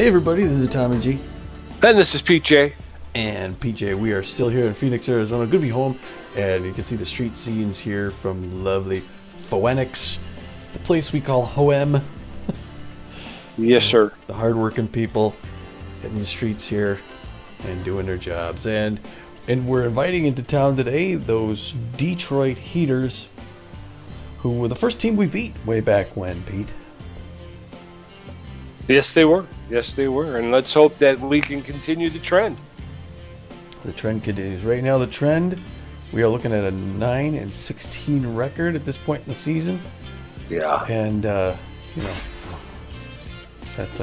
Hey everybody, this is Tom and G. And this is PJ. And PJ, we are still here in Phoenix, Arizona. Good to be home. And you can see the street scenes here from lovely Phoenix, the place we call Hoem. Yes, sir. The hardworking people in the streets here and doing their jobs. And we're inviting into town today those Detroit Heaters, who were the first team we beat way back when, Pete. Yes, they were. Yes, they were. And let's hope that we can continue the trend. The trend continues. Right now, the trend, we are looking at a 9-16 record at this point in the season. Yeah. And, I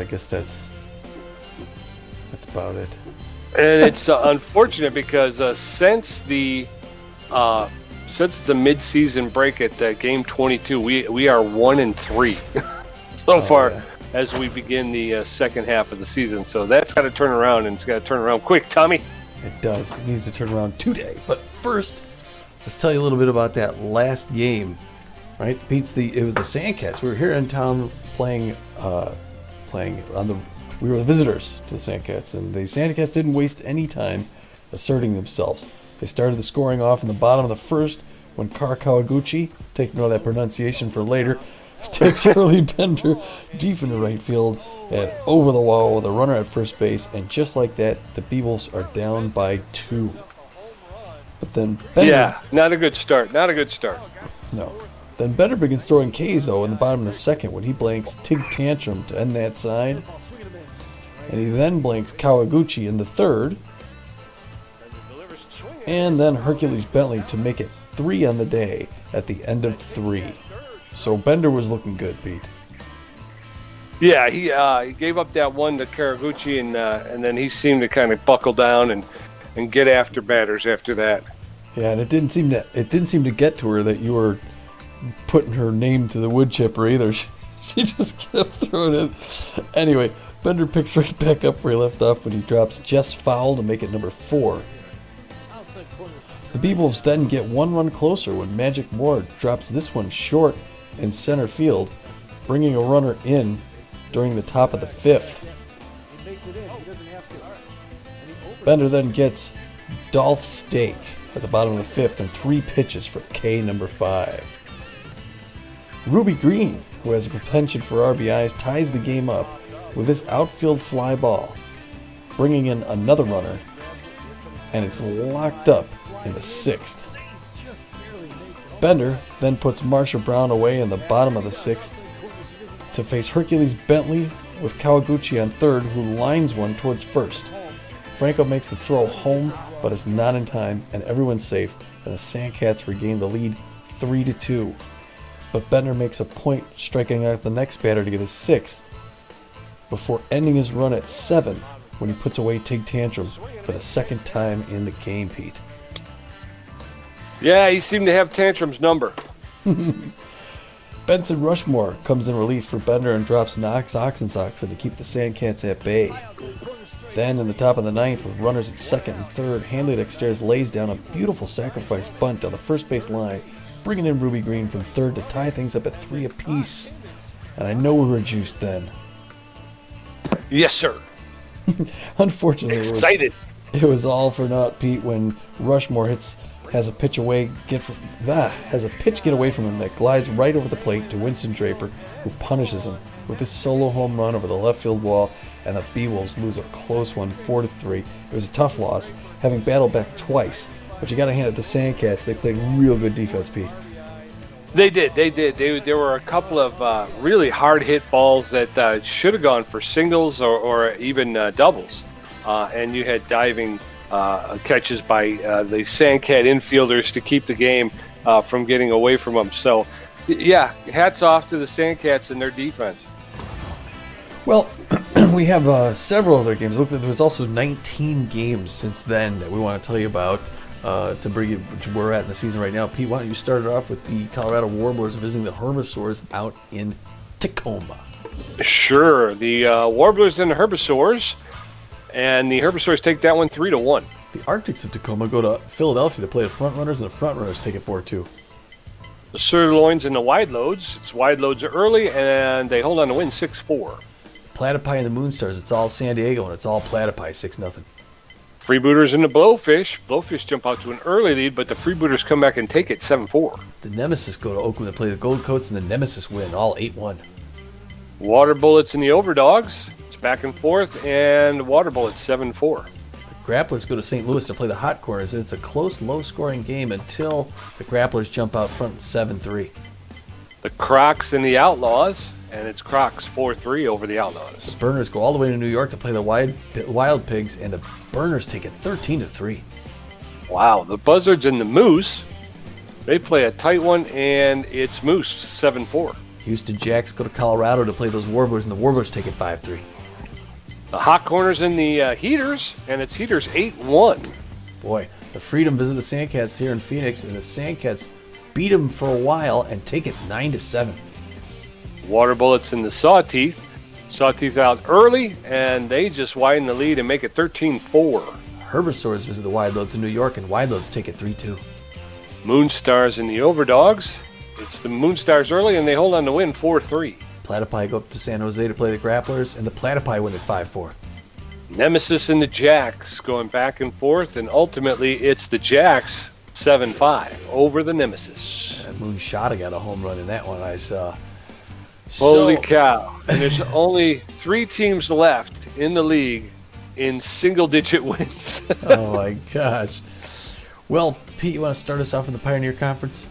guess that's about it. And it's unfortunate because since the mid-season break at game 22, we are 1-3 so far. Yeah. As we begin the second half of the season. So that's got to turn around, and it's got to turn around quick, Tommy. It does. It needs to turn around today. But first, let's tell you a little bit about that last game, right? It was the Sandcats. We were here in town playing we were the visitors to the Sandcats, and the Sandcats didn't waste any time asserting themselves. They started the scoring off in the bottom of the first when Kawaguchi, take note of that pronunciation for later, takes early Bender deep in the right field and over the wall with a runner at first base, and just like that, the Beewolves are down by 2. But then Bender... Yeah, not a good start. No. Then Bender begins throwing K's, though, in the bottom of the second when he blanks Tig Tantrum to end that side. And he then blanks Kawaguchi in the third. And then Hercules Bentley to make it 3 on the day at the end of 3. So Bender was looking good, Pete. Yeah, he gave up that one to Kawaguchi, and then he seemed to kind of buckle down and get after batters after that. Yeah, and it didn't seem to get to her that you were putting her name to the wood chipper either. She just kept throwing it. Anyway, Bender picks right back up where he left off when he drops just foul to make it number 4. The Beewolves then get 1 run closer when Magic Moore drops this one short in center field, bringing a runner in during the top of the 5th. Bender then gets Dolph Steak at the bottom of the 5th and 3 pitches for K number 5. Ruby Green, who has a penchant for RBIs, ties the game up with this outfield fly ball, bringing in another runner, and it's locked up in the 6th. Bender then puts Marsha Brown away in the bottom of the 6th to face Hercules Bentley with Kawaguchi on third, who lines one towards first. Franco makes the throw home, but is not in time, and everyone's safe, and the Sandcats regain the lead 3-2. But Bender makes a point, striking out the next batter to get his 6th, before ending his run at 7 when he puts away Tig Tantrum for the second time in the game, Pete. Yeah, he seemed to have Tantrum's number. Benson Rushmore comes in relief for Bender and drops Knox Oxensoxen to keep the Sandcats at bay. Then in the top of the 9th, with runners at second and third, Hanley Dexter's lays down a beautiful sacrifice bunt on the first base line, bringing in Ruby Green from third to tie things up at 3 apiece. And I know we were juiced then. Yes, sir. Unfortunately, excited. It was all for naught, Pete, when Rushmore has a pitch get away from him that glides right over the plate to Winston Draper, who punishes him with this solo home run over the left field wall, and the Beewolves lose a close one, 4-3. It was a tough loss, having battled back twice, but you got to hand it to the Sandcats. They played real good defense, Pete. They did. There were a couple of really hard-hit balls that should have gone for singles or even doubles, and you had diving catches by the Sandcat infielders to keep the game from getting away from them. So, yeah, hats off to the Sandcats and their defense. Well, we have several other games. Look, there was also 19 games since then that we want to tell you about to bring you to where we're at in the season right now. Pete, why don't you start it off with the Colorado Warblers visiting the Herbisaurs out in Tacoma? Sure. The Warblers and the Herbisaurs. And the Herbisaurs take that one 3-1. The Arctics of Tacoma go to Philadelphia to play the front runners, and the front runners take it 4-2. The Sirloins and the Wide Loads. It's Wide Loads early, and they hold on to win 6-4. Platypi and the Moonstars. It's all San Diego, and it's all Platypi, 6-0. Freebooters and the Blowfish. Blowfish jump out to an early lead, but the Freebooters come back and take it 7-4. The Nemesis go to Oakland to play the Gold Coats, and the Nemesis win, all 8-1. Water Bullets and the Overdogs. It's back and forth, and Water Bullets 7-4. The Grapplers go to St. Louis to play the Hot Corners, and it's a close, low-scoring game until the Grapplers jump out front 7-3. The Crocs and the Outlaws, and it's Crocs 4-3 over the Outlaws. The Burners go all the way to New York to play the Wild Pigs, and the Burners take it 13-3. Wow, the Buzzards and the Moose, they play a tight one, and it's Moose 7-4. Houston Jacks go to Colorado to play those Warblers, and the Warblers take it 5-3. The Hot Corners and the Heaters, and it's Heaters 8-1. Boy, the Freedom visit the Sandcats here in Phoenix, and the Sandcats beat them for a while and take it 9-7. Water Bullets and the Sawteeth. Sawteeth out early, and they just widen the lead and make it 13-4. Herbisaurs visit the Wide Loads in New York, and Wide Loads take it 3-2. Moonstars and the Overdogs. It's the Moonstars early, and they hold on to win 4-3. Platypi go up to San Jose to play the Grapplers, and the Platypi win at 5-4. Nemesis and the Jacks going back and forth, and ultimately it's the Jacks 7-5 over the Nemesis. Moonshot got a home run in that one, I saw. Holy cow. And there's only 3 teams left in the league in single-digit wins. Oh, my gosh. Well, Pete, you want to start us off in the Pioneer Conference?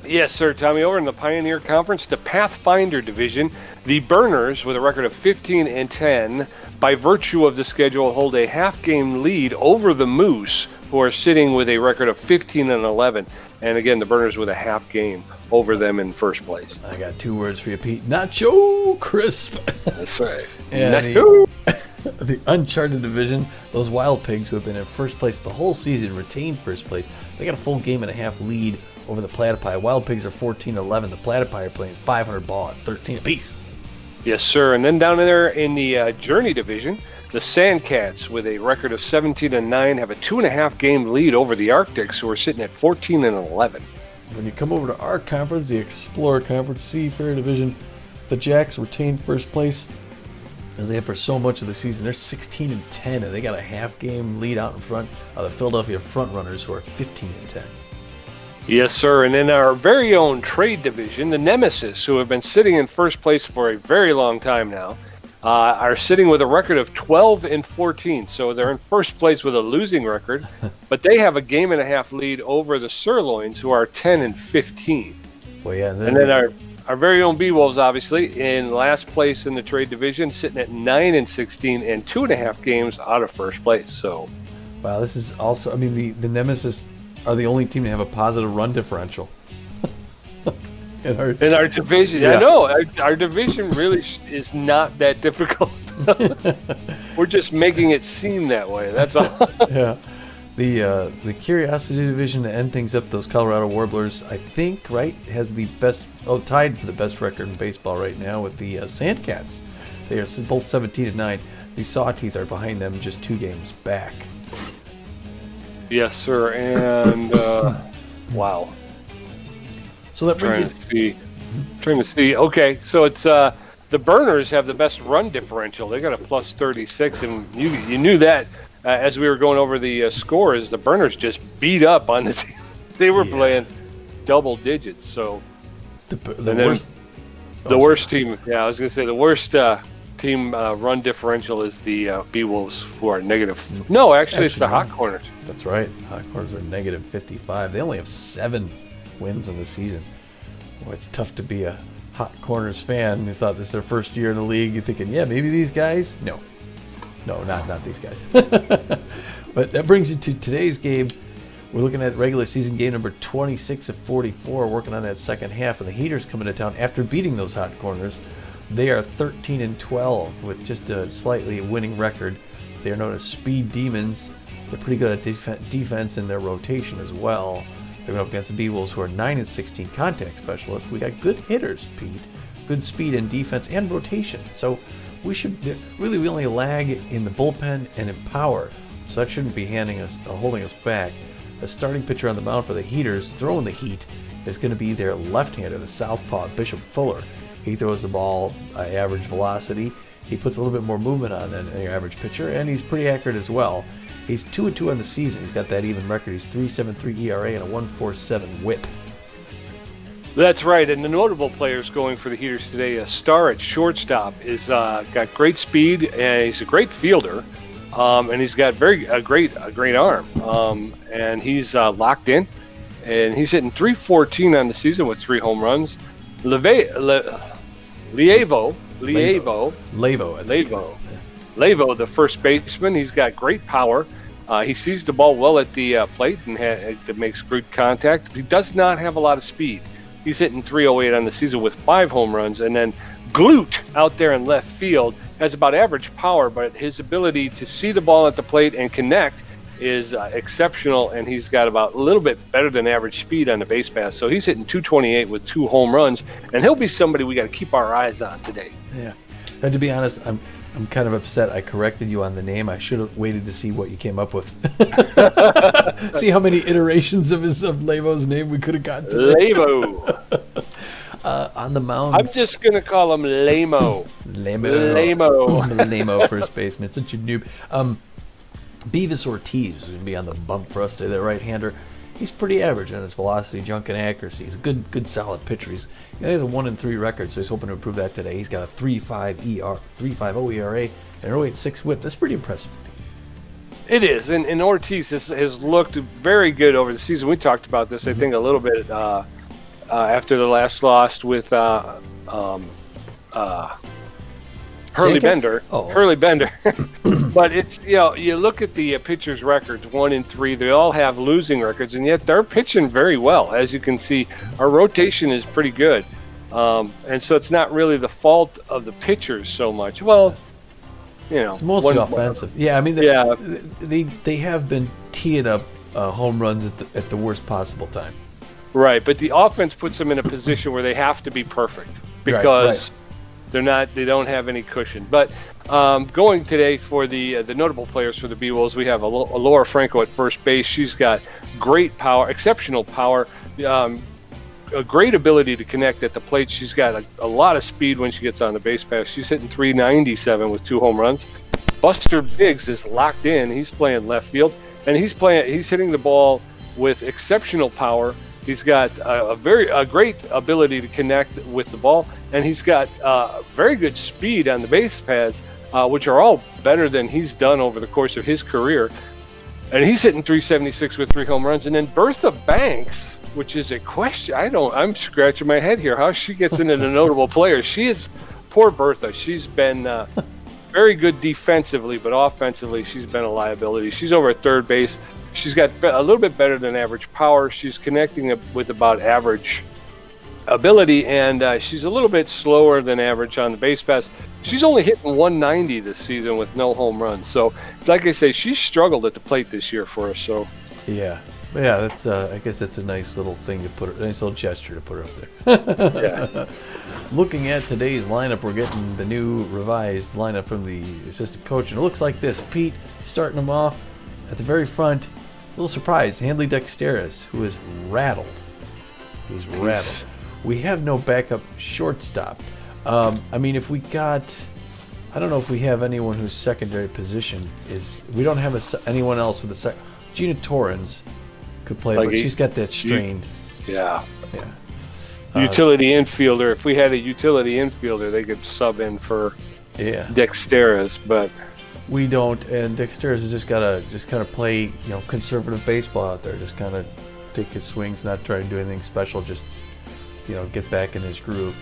Yes, sir, Tommy. Over in the Pioneer Conference, the Pathfinder Division, the Burners, with a record of 15-10, by virtue of the schedule, hold a half-game lead over the Moose, who are sitting with a record of 15-11. And again, the Burners with a half game over them in first place. I got 2 words for you, Pete. Nacho Crisp. That's right. And the Uncharted Division, those Wild Pigs who have been in first place the whole season, retained first place. They got a full game and a half lead over the Platypi. Wild Pigs are 14-11. The Platypi are playing 500 ball at 13 apiece. Yes, sir. And then down there in the Journey Division, the Sandcats, with a record of 17-9, have a 2.5 game lead over the Arctics, who are sitting at 14-11. When you come over to our conference, the Explorer Conference Seafair Division, the Jacks retain first place as they have for so much of the season. They're 16-10, and they got a half game lead out in front of the Philadelphia Frontrunners, who are 15-10. Yes, sir. And in our very own Trade Division, the Nemesis, who have been sitting in first place for a very long time now, are sitting with a record of 12-14. So they're in first place with a losing record, but they have a game and a half lead over the Sirloins, who are 10-15. Well, yeah, and then our very own Beewolves, obviously, in last place in the Trade Division, sitting at 9-16 and 2.5 games out of first place. So, wow, this is also, I mean, the Nemesis are the only team to have a positive run differential. In our division. Yeah. I know. Our division really is not that difficult. We're just making it seem that way. That's all. Yeah. The Curiosity Division, to end things up, those Colorado Warblers, I think, right, has the best, tied for the best record in baseball right now with the Sandcats. They are both 17-9. The Sawteeth are behind them, just 2 games back. Yes, sir. And, wow. So that brings trying to see. Okay, so it's the Burners have the best run differential. They got a plus 36, and you knew that as we were going over the scores. The Burners just beat up on the team. They were playing double digits. So the worst team. Yeah, I was going to say the worst team run differential is the Beewolves, who are negative. No, actually, it's the Hot Corners. That's right. Hot Corners are negative 55. They only have 7 wins in the season. Well, it's tough to be a Hot Corners fan who thought this is their first year in the league. You're thinking, yeah, maybe these guys? No, not these guys. But that brings you to today's game. We're looking at regular season game number 26 of 44, working on that second half, and the Heaters coming to town after beating those Hot Corners. They are 13-12 with just a slightly winning record. They are known as Speed Demons. They're pretty good at defense in their rotation as well. They're going up against the Beewolves, who are 9-16 contact specialists. We got good hitters, Pete. Good speed and defense and rotation. So we only lag in the bullpen and in power. So that shouldn't be holding us back. The starting pitcher on the mound for the Heaters, throwing the heat, is going to be their left-hander, the southpaw, Bishop Fuller. He throws the ball average velocity, he puts a little bit more movement on than your average pitcher, and he's pretty accurate as well. He's 2-2 on the season. He's got that even record. He's 3.73 ERA and a 1.47 WHIP. That's right, and the notable players going for the Heaters today, a star at shortstop is got great speed, and he's a great fielder, and he's got a great arm, and he's locked in, and he's hitting .314 on the season with 3 home runs. Levo, the first baseman, he's got great power. He sees the ball well at the plate and makes good contact. He does not have a lot of speed. He's hitting .308 on the season with 5 home runs. And then Glute out there in left field has about average power, but his ability to see the ball at the plate and connect is exceptional, and he's got about a little bit better than average speed on the base pass. So he's hitting .228 with 2 home runs, and he'll be somebody we got to keep our eyes on today. Yeah. And to be honest, I'm kind of upset I corrected you on the name. I should have waited to see what you came up with. See how many iterations of Levo's name we could have gotten today. Levo. On the mound. I'm just going to call him Lamo. Lamo, first baseman. Such a noob. Beavis Ortiz is going to be on the bump for us today, that right-hander. He's pretty average on his velocity, junk, and accuracy. He's a good solid pitcher. He has a 1-3 record, so he's hoping to improve that today. He's got a 3.50 ERA, and an 0.86 WHIP. That's pretty impressive. It is, and Ortiz has looked very good over the season. We talked about this, I think, a little bit after the last loss with Hurley Bender. Hurley Bender. But it's, you look at the pitchers' records, 1-3. They all have losing records, and yet they're pitching very well. As you can see, our rotation is pretty good. And so it's not really the fault of the pitchers so much. Well, it's mostly offensive. Yeah, I mean, they have been teeing up home runs at the worst possible time. Right, but the offense puts them in a position where they have to be perfect because they don't have any cushion. But going today for the notable players for the Beewolves, we have Laura Franco at first base. She's got great power, exceptional power, a great ability to connect at the plate. She's got a lot of speed when she gets on the base pass. She's hitting .397 with 2 home runs. Buster Biggs is locked in. He's playing left field, and he's hitting the ball with exceptional power. He's got a great ability to connect with the ball, and he's got very good speed on the base paths, which are all better than he's done over the course of his career. And he's hitting .376 with 3 home runs. And then Bertha Banks, which is a question. I'm scratching my head here how she gets into the notable players. Poor Bertha. She's been very good defensively, but offensively she's been a liability. She's over at third base. She's got a little bit better than average power. She's connecting with about average ability, and she's a little bit slower than average on the base pass. She's only hitting .190 this season with no home runs. So, like I say, she's struggled at the plate this year for us. So, yeah, that's I guess that's a nice little thing to put, a nice little gesture to put her up there. Yeah. Looking at today's lineup, we're getting the new revised lineup from the assistant coach, and it looks like this. Pete starting them off at the very front. A little surprised, Handley Dexteris, who is rattled. He's rattled. We have no backup shortstop. I mean, if we got, I don't know if we have anyone whose secondary position is. We don't have anyone else with a second. Gina Torrens could play, but she's got that strained. Yeah. Utility infielder. If we had a utility infielder, they could sub in for Dexteris, but we don't. And Dexteris has just got to kind of play, conservative baseball out there. Just kind of take his swings, not try to do anything special. Just get back in his groove.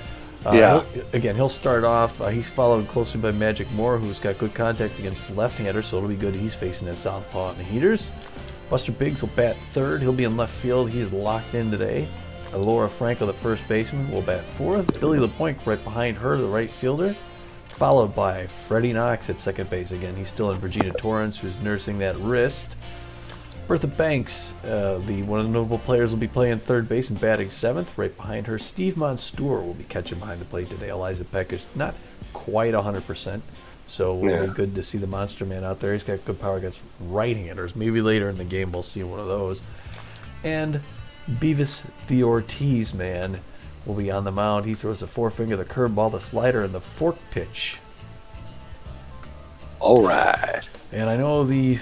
Again, he'll start off. He's followed closely by Magic Moore, who's got good contact against the left-hander, so it'll be good. He's facing his southpaw in the Heaters. Buster Biggs will bat third. He'll be in left field. He's locked in today. Laura Franco, the first baseman, will bat fourth. Billy LePointe right behind her, the right fielder, followed by Freddie Knox at second base. Again, he's still in Virginia Torrance, who's nursing that wrist. Bertha Banks, one of the notable players, will be playing third base and batting seventh. Right behind her, Steve Monstour will be catching behind the plate today. Eliza Peck is not quite 100%, so it'll be good to see the Monster Man out there. He's got good power against right-handers. Maybe later in the game we'll see one of those. And Beavis the Ortiz man will be on the mound. He throws the forefinger, the curveball, the slider, and the fork pitch All right. And I know the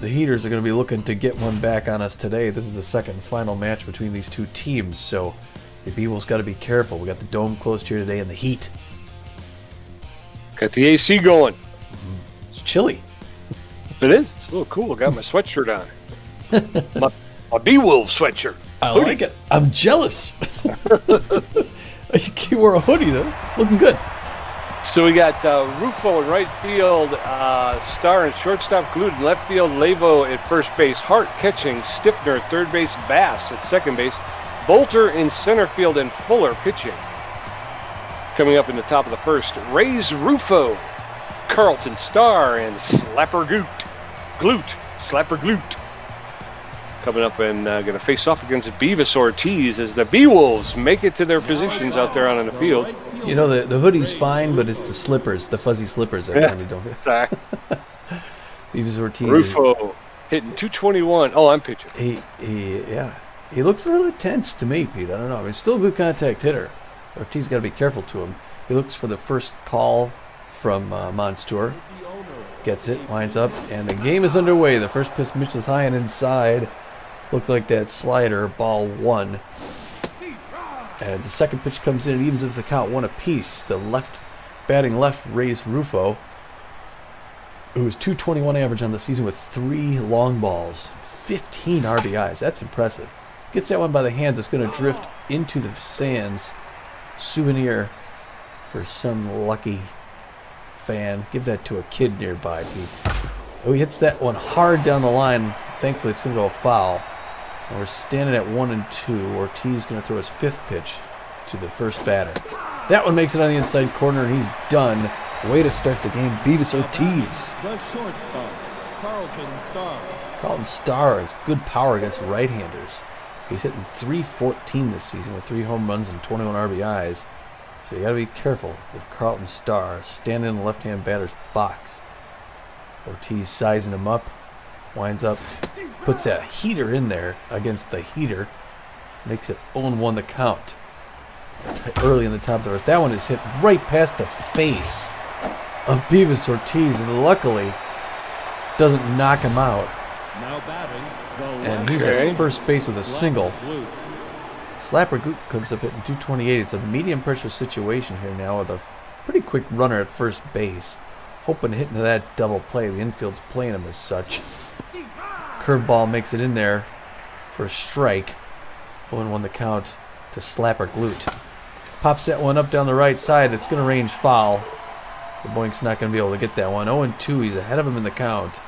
Heaters are going to be looking to get one back on us today. This is the second and final match between these two teams, so the Beewolves got to be careful. We got the dome closed here today in the heat. Got the AC going. It's chilly. It is. It's a little cool. I got my sweatshirt on. my Beewolves sweatshirt. I like it. I'm jealous. You wore a hoodie, though. Looking good. So we got Rufo in right field, Starr in shortstop, Glued in left field, Lavo at first base, Hart catching, Stiffner at third base, Bass at second base, Bolter in center field, and Fuller pitching. Coming up in the top of the first, Rays Rufo, Carlton Starr, and Slapper Glute. Coming up and going to face off against Beavis Ortiz as the Beewolves make it to their positions out there on the field. You know, the hoodie's fine, but it's the slippers, the fuzzy slippers that kind of don't fit. Sorry. Beavis Ortiz. Rufo hitting 221. Oh, I'm pitching. He looks a little tense to me, Pete. I don't know. He's still a good contact hitter. Ortiz got to be careful to him. He looks for the first call from Monstour. Gets it, lines up, and the game is underway. The first pitch is high and inside. Looked like that slider, ball one. And the second pitch comes in and evens up the count one apiece. The batting left, Rays Rufo, who's 221 average on the season with 3 long balls, 15 RBIs. That's impressive. Gets that one by the hands. It's going to drift into the stands. Souvenir for some lucky fan. Give that to a kid nearby, Pete. Oh, he hits that one hard down the line. Thankfully, it's going to go foul. And we're standing at 1-2. Ortiz going to throw his 5th pitch to the first batter. That one makes it on the inside corner, and he's done. Way to start the game, Beavis Ortiz. The shortstop, Carlton Starr. Carlton Starr has good power against right-handers. He's hitting .314 this season with 3 home runs and 21 RBIs. So you got to be careful with Carlton Starr standing in the left-hand batter's box. Ortiz sizing him up, winds up, puts that heater in there against the heater, makes it 0-1 the count. Early in the top of the first. That one is hit right past the face of Beavis Ortiz, and luckily doesn't knock him out. Now batting, And he's at first base with a single. Slapper Glute comes up hitting 228. It's a medium pressure situation here now with a pretty quick runner at first base. Hoping to hit into that double play. The infield's playing him as such. Curveball makes it in there for a strike. 0-1 the count to Slapper Glute. Pops that one up down the right side. It's going to range foul. The Boink's not going to be able to get that one. 0-2. He's ahead of him in the count.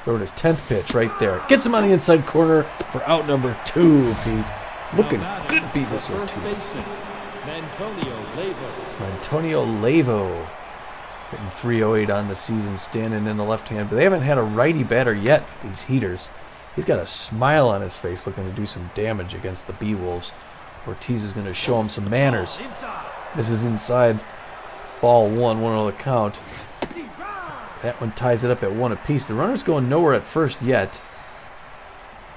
Throwing his 10th pitch right there. Gets him on the inside corner for out number 2, Pete. Looking good, Beavis Ortiz. Antonio Lavo. Hitting .308 on the season, standing in the left hand. But they haven't had a righty batter yet, these Heaters. He's got a smile on his face looking to do some damage against the Beewolves. Ortiz is going to show him some manners. This is inside. Ball 1-1 the count. That one ties it up at 1 apiece. The runner's going nowhere at first yet.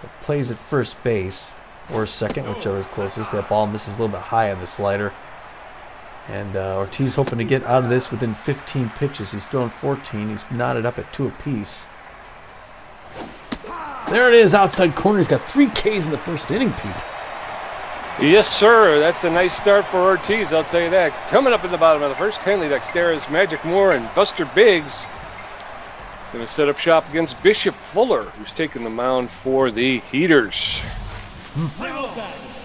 It plays at first base or second, whichever is closest. That ball misses a little bit high on the slider. And Ortiz hoping to get out of this within 15 pitches. He's thrown 14. He's knotted up at 2 apiece. There it is, outside corner. He's got 3 Ks in the first inning, Pete. Yes, sir. That's a nice start for Ortiz, I'll tell you that. Coming up in the bottom of the first, Hanley Dexteris, Magic Moore, and Buster Biggs going to set up shop against Bishop Fuller, who's taking the mound for the Heaters.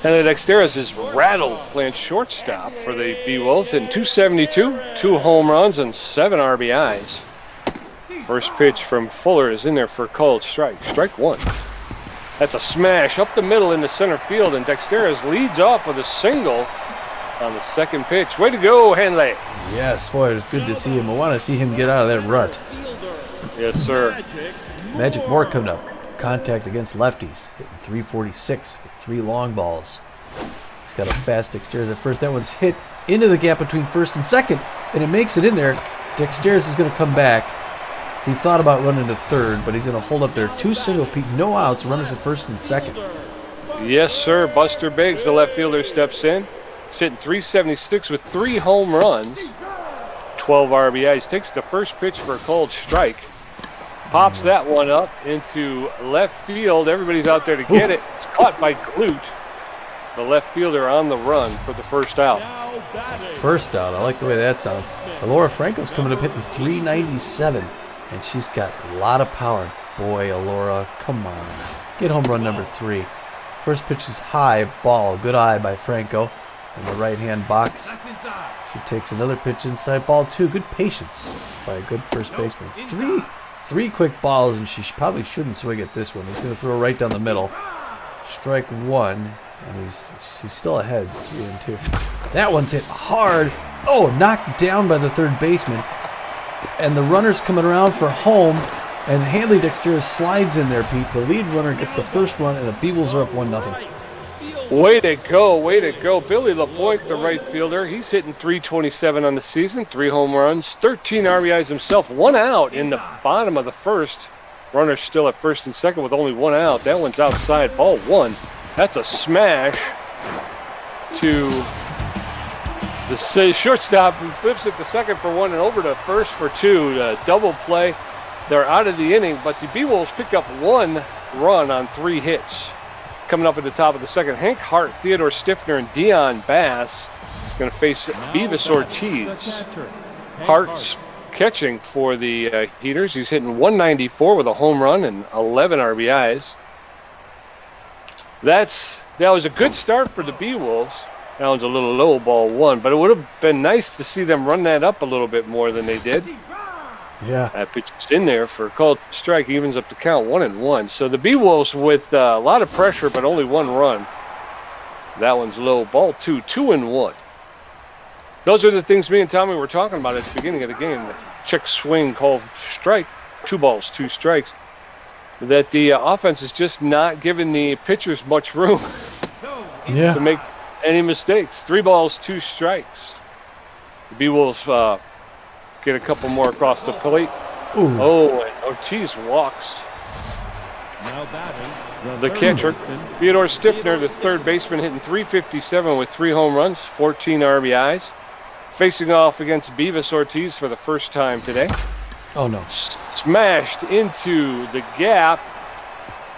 Hanley Dexteris is rattled playing shortstop for the Beewolves, hitting .272, 2 home runs, and 7 RBIs. First pitch from Fuller is in there for a called strike. Strike 1. That's a smash up the middle into center field, and Dexteris leads off with a single on the second pitch. Way to go, Hanley. Yes, boy, it was good to see him. I want to see him get out of that rut. Yes, sir. Magic Moore coming up. Contact against lefties. Hitting .346 with 3 long balls. He's got a fast Dexteris at first. That one's hit into the gap between first and second, and it makes it in there. Dexteris is going to come back. He thought about running to third, but he's going to hold up there. 2 singles, Pete, no outs, runners at first and second. Yes, sir. Buster Biggs, the left fielder, steps in. He's hitting .376 with 3 home runs, 12 RBIs. Takes the first pitch for a called strike. Pops that one up into left field. Everybody's out there to get it. It's caught by Glute, the left fielder, on the run for the first out. First out. I like the way that sounds. Alora Franco's coming up hitting 397, and she's got a lot of power. Boy, Alora, come on. Get home run number 3. First pitch is high, ball. Good eye by Franco in the right-hand box. She takes another pitch inside, ball 2. Good patience by a good first baseman. Three quick balls, and she probably shouldn't swing at this one. He's going to throw right down the middle. Strike 1, and she's still ahead, 3-2. That one's hit hard. Oh, knocked down by the third baseman. And the runner's coming around for home, and Hanley Dexter slides in there, Pete. The lead runner gets the first run, and the Beewolves are up 1-0. Way to go, way to go. Billy LaPointe, the right fielder, he's hitting 327 on the season, 3 home runs, 13 RBIs himself, 1 out in the bottom of the first. Runner still at first and second with only 1 out. That one's outside, ball 1. That's a smash to the shortstop, who flips it to second for 1 and over to first for 2. Double play. They're out of the inning, but the Beewolves pick up 1 run on 3 hits. Coming up at the top of the second, Hank Hart, Theodore Stiffner, and Dion Bass going to face Beavis Ortiz. Hart's catching for the Heaters. He's hitting 194 with a home run and 11 RBIs. That was a good start for the Beewolves. That one's a little low, ball 1, but it would have been nice to see them run that up a little bit more than they did. Yeah. That pitch is in there for a called strike, evens up the count 1-1. So the Beewolves with a lot of pressure, but only 1 run. That one's low, ball 2, 2-1. Those are the things me and Tommy were talking about at the beginning of the game. The check swing called strike, 2 balls, 2 strikes. That the offense is just not giving the pitchers much room to make any mistakes. 3 balls, 2 strikes. The Beewolves get a couple more across the plate. Ooh. Oh, and Ortiz walks the catcher. Theodore Stiffner, the third baseman, hitting 357 with 3 home runs, 14 RBIs. Facing off against Beavis Ortiz for the first time today. Oh, no. Smashed into the gap,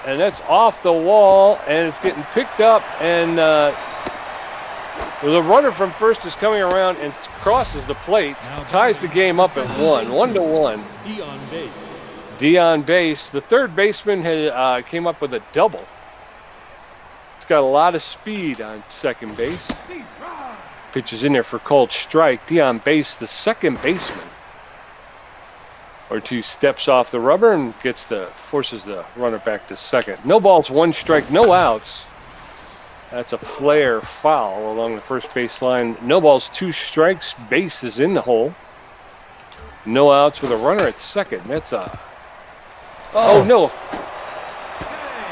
and that's off the wall, and it's getting picked up, and the runner from first is coming around and crosses the plate, ties the game up at 1-1. Dion Base, the third baseman, came up with a double. He's got a lot of speed on second base. Pitch is in there for called strike. Dion Base, the second baseman. Ortiz steps off the rubber and forces the runner back to second. No balls, 1 strike, no outs. That's a flare foul along the first base line. No balls, 2 strikes. Base is in the hole. No outs with a runner at second. That's a... Oh, no.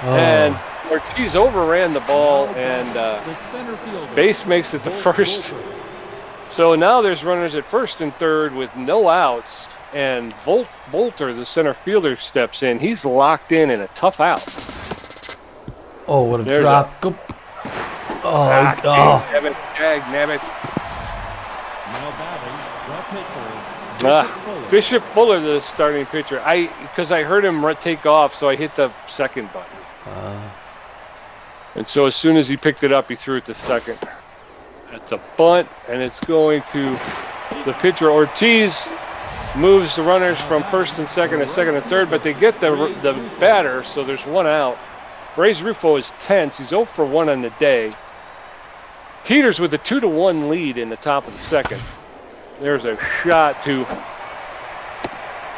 And Ortiz overran the ball, and Base makes it to first. So now there's runners at first and third with no outs. And Bolter, the center fielder, steps in. He's locked in a tough out. Oh, what a drop. Go. Oh, Nabbit. Bishop Fuller, the starting pitcher. Because I heard him take off, so I hit the second button. And so as soon as he picked it up, he threw it to second. That's a bunt, and it's going to the pitcher. Ortiz moves the runners from first and second to second and third, but they get the batter, so there's 1 out. Reyes Rufo is tense. He's 0 for 1 on the day. Heaters with a 2-1 lead in the top of the second. There's a shot to...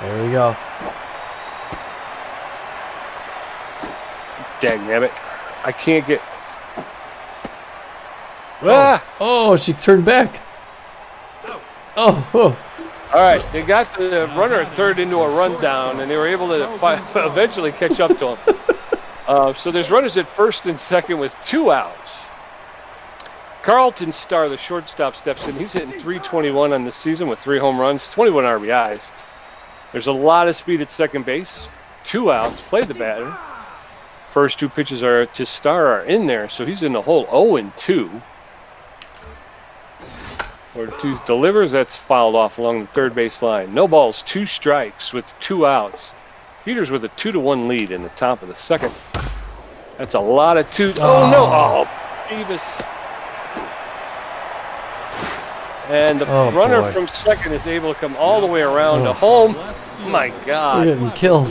There we go. Dangnabbit. I can't get... Oh, she turned back. Oh. All right, they got the runner at third into a rundown, and they were able to eventually catch up to him. So there's runners at first and second with 2 outs. Carlton Starr, the shortstop, steps in. He's hitting 321 on the season with 3 home runs, 21 RBIs. There's a lot of speed at second base. 2 outs, played the batter. First 2 pitches to Starr are in there, so he's in the hole 0-2. Ortiz delivers. That's fouled off along the third base line. No balls, 2 strikes with 2 outs. Heaters with a 2-1 lead in the top of the second. That's a lot of 2. Oh, no. Oh, Beavis. And the runner from second is able to come all the way around to home. My God. We're getting killed.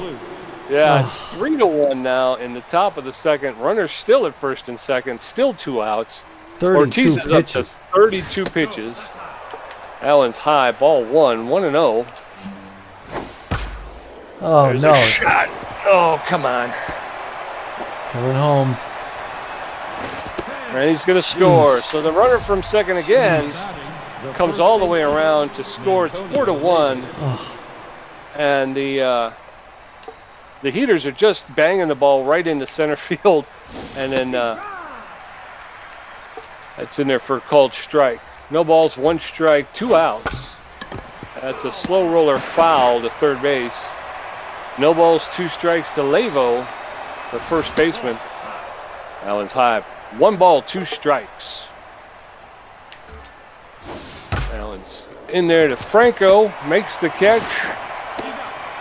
Yeah, it's 3-1 now in the top of the second. Runner still at first and second. Still 2 outs. 32 Ortiz is pitches. up to 32 pitches. Allen's high, ball 1-0. Oh, There's no. a shot. Oh, come on. Coming home. And he's going to score. So the runner from second again comes all the way around to score. It's 4-1. And the Heaters are just banging the ball right into center field. And then that's in there for a called strike. No balls, 1 strike, 2 outs. That's a slow roller foul to third base. No balls, 2 strikes to Lavo, the first baseman. Allen's high. 1 ball, 2 strikes. Allen's in there to Franco, makes the catch,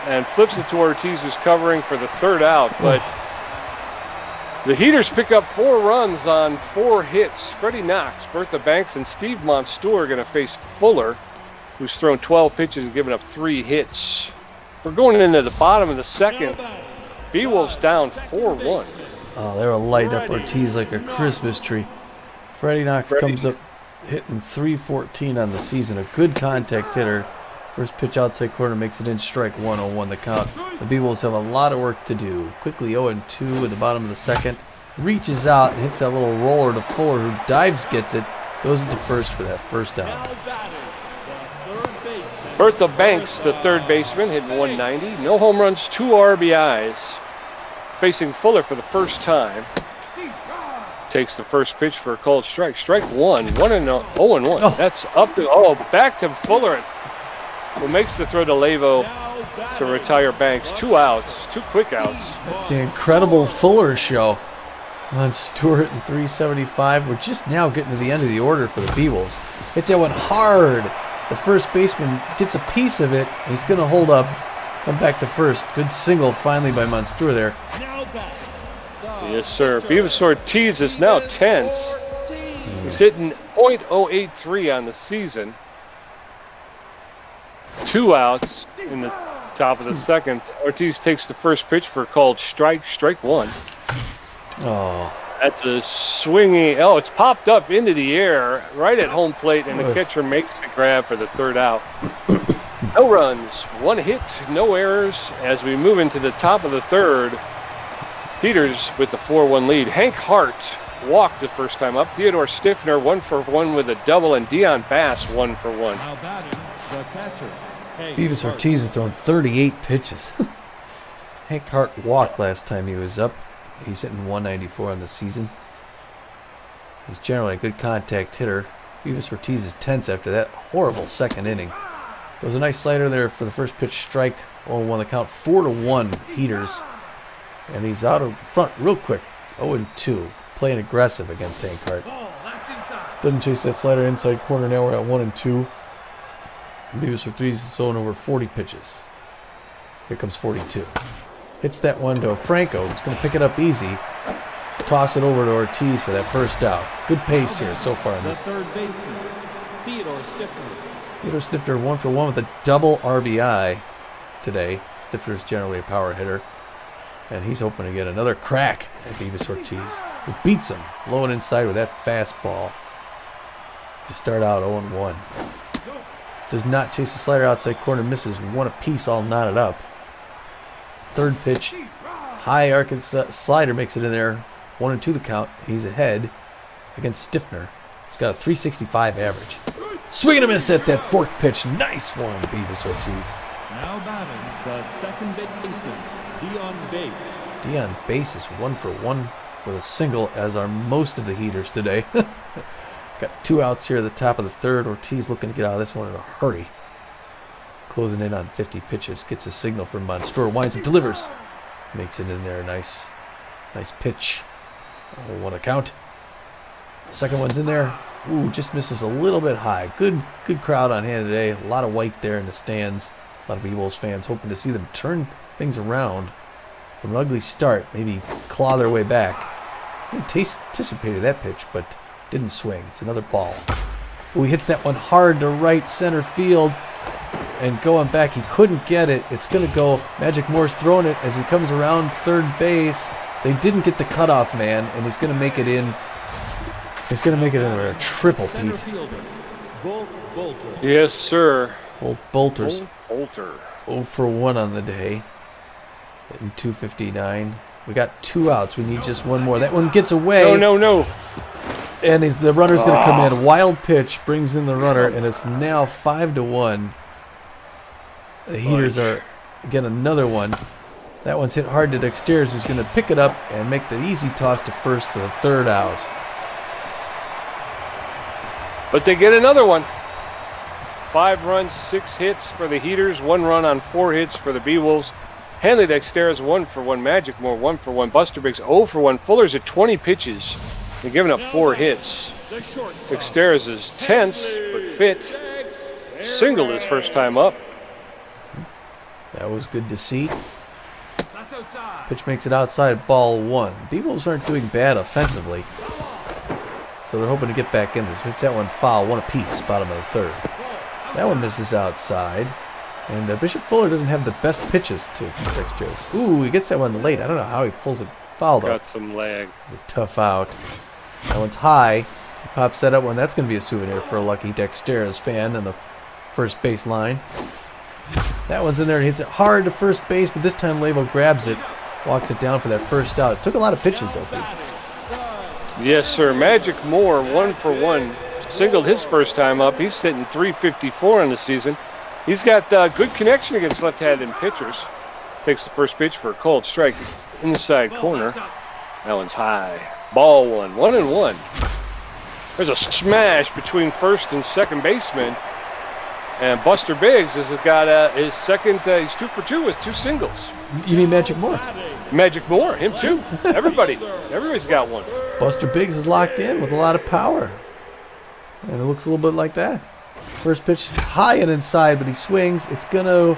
and flips it to Ortiz, who's covering for the 3rd out. But the Heaters pick up 4 runs on 4 hits. Freddie Knox, Bertha Banks, and Steve Monstour are going to face Fuller, who's thrown 12 pitches and given up 3 hits. We're going into the bottom of the second. Beewolves down 4-1. Oh, they were lighting up Ortiz like a Christmas tree. Freddie Knox comes up hitting .314 on the season. A good contact hitter. First pitch outside corner makes it in, strike 1-0-1 the count. The Beewolves have a lot of work to do. Quickly 0-2 at the bottom of the second. Reaches out and hits that little roller to Fuller, who dives, gets it. Goes into first for that first out. Bertha Banks, the third baseman, hitting .190. No home runs, 2 RBIs. Facing Fuller for the first time. Takes the first pitch for a called strike. Strike 1, 0-1. Oh. That's up to, back to Fuller, who makes the throw to Lavo to retire Banks. 2 outs, 2 quick outs. That's the incredible Fuller show. Stewart in .375. We're just now getting to the end of the order for the Beewolves. Hits that one hard. The first baseman gets a piece of it. He's going to hold up, come back to first. Good single finally by Monstour there. Yes, sir. Beavis Ortiz is now tense. He's hitting .083 on the season. 2 outs in the top of the second. Ortiz takes the first pitch for a called strike. Strike 1. Oh. That's a swinging. Oh, it's popped up into the air right at home plate, and the catcher makes the grab for the 3rd out. No runs, 1 hit, no errors as we move into the top of the 3rd. Heaters with the 4-1 lead. Hank Hart walked the first time up. Theodore Stiffner 1 for 1 with a double, and Dion Bass 1 for 1. Now batting, the catcher. Beavis Ortiz has thrown 38 pitches. Hank Hart walked last time he was up. He's hitting .194 on the season. He's generally a good contact hitter. Beavis Ortiz is tense after that horrible second inning. There was a nice slider there for the first pitch strike. 0-1 the count. 4-1 Heaters. And he's out of front real quick. 0-2. Playing aggressive against Hank Hart. Doesn't chase that slider inside corner. Now we're at 1-2. Beavis Ortiz is throwing over 40 pitches. Here comes 42. Hits that one to Franco. He's going to pick it up easy. Toss it over to Ortiz for that first out. Good pace here so far in The this. third baseman, Theodore Stiffner. Theodore Stifter 1 for 1 with a double RBI today. Stifter is generally a power hitter. And he's hoping to get another crack at Beavis Ortiz, who beats him low and inside with that fastball to start out 0-1. Does not chase the slider outside corner. Misses 1 apiece, all knotted up. Third pitch, high Arkansas slider makes it in there. 1-2 the count. He's ahead against Stiffner. He's got a .365 average. Swing and a miss at that fork pitch. Nice one, Beavis Ortiz. Now batting, the second baseman, Dion Bates. Dion Bates is 1 for 1 with a single, as are most of the Heaters today. Got 2 outs here at the top of the 3rd. Ortiz looking to get out of this one in a hurry. Closing in on 50 pitches. Gets a signal from Monstour. Winds up, delivers. Makes it in there. Nice pitch. 1 a count. Second one's in there. Ooh, just misses a little bit high. Good crowd on hand today. A lot of white there in the stands. A lot of Beewolves fans hoping to see them turn things around from an ugly start. Maybe claw their way back. He anticipated that pitch, but didn't swing. It's another ball. Ooh, he hits that one hard to right center field. And going back, he couldn't get it. It's going to go. Magic Moore's throwing it as he comes around third base. They didn't get the cutoff man, and he's going to make it in. He's going to make it into a triple, Pete. Yes, sir. Bolter's Bolter. 0 for 1 on the day. Hitting .259. We got 2 outs. We need just one more. That one gets away. No. And the runner's going to come in. Wild pitch brings in the runner, and it's now 5-1. The Heaters are, again, another one. That one's hit hard to Dexter's, who's going to pick it up and make the easy toss to first for the 3rd out. But they get another one. 5 runs, 6 hits for the Heaters, 1 run on 4 hits for the Beewolves. Hanley Dexter's 1 for 1. Magic Moore 1 for 1. Buster Biggs 0 for 1. Fuller's at 20 pitches. They're giving up 4 hits. Dexter's is tense but fit. Singled his first time up. That was good to see. Pitch makes it outside, ball 1. Beewolves aren't doing bad offensively, so they're hoping to get back in this. Hits that one foul, 1 apiece, bottom of the 3rd. That one misses outside, and Bishop Fuller doesn't have the best pitches to Dexter's. Ooh, he gets that one late. I don't know how he pulls it foul though. Got some lag. It's a tough out. That one's high. He pops that up one. That's going to be a souvenir for a lucky Dexter's fan on the first base line. That one's in there and hits it hard to first base, but this time Lavo grabs it, walks it down for that first out. It took a lot of pitches, though, Pete. Yes, sir. Magic Moore, 1 for 1. Singled his first time up. He's hitting .354 in the season. He's got good connection against left-handed pitchers. Takes the first pitch for a cold strike. Inside corner. That one's high. Ball 1. 1-1. There's a smash between first and second baseman. And Buster Biggs has got his second, he's 2 for 2 with 2 singles. You mean Magic Moore? Magic Moore, him too. Everybody's got one. Buster Biggs is locked in with a lot of power. And it looks a little bit like that. First pitch high and inside, but he swings. It's going to...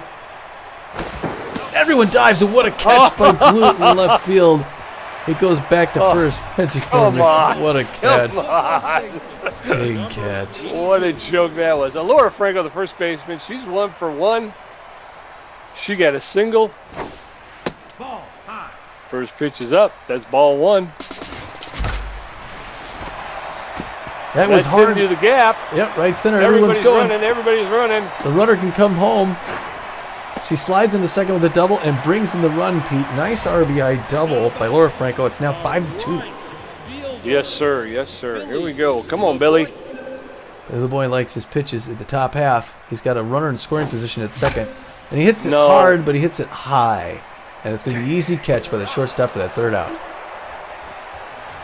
Everyone dives, and what a catch by Blute in left field. It goes back to first. Come on. What a catch. Come on. Big catch. What a joke that was. Laura Franco, the first baseman, she's 1 for 1. She got a single. First pitch is up. That's ball 1. That was hard. Into the gap. Yep, right center. Everybody's going. Everybody's running. The runner can come home. She slides into second with a double and brings in the run, Pete. Nice RBI double by Laura Franco. It's now 5-2. Yes, sir. Yes, sir. Here we go. Come on, Billy. The boy likes his pitches at the top half. He's got a runner in scoring position at second. And he hits it hard, but he hits it high. And it's going to be an easy catch by the shortstop for that 3rd out.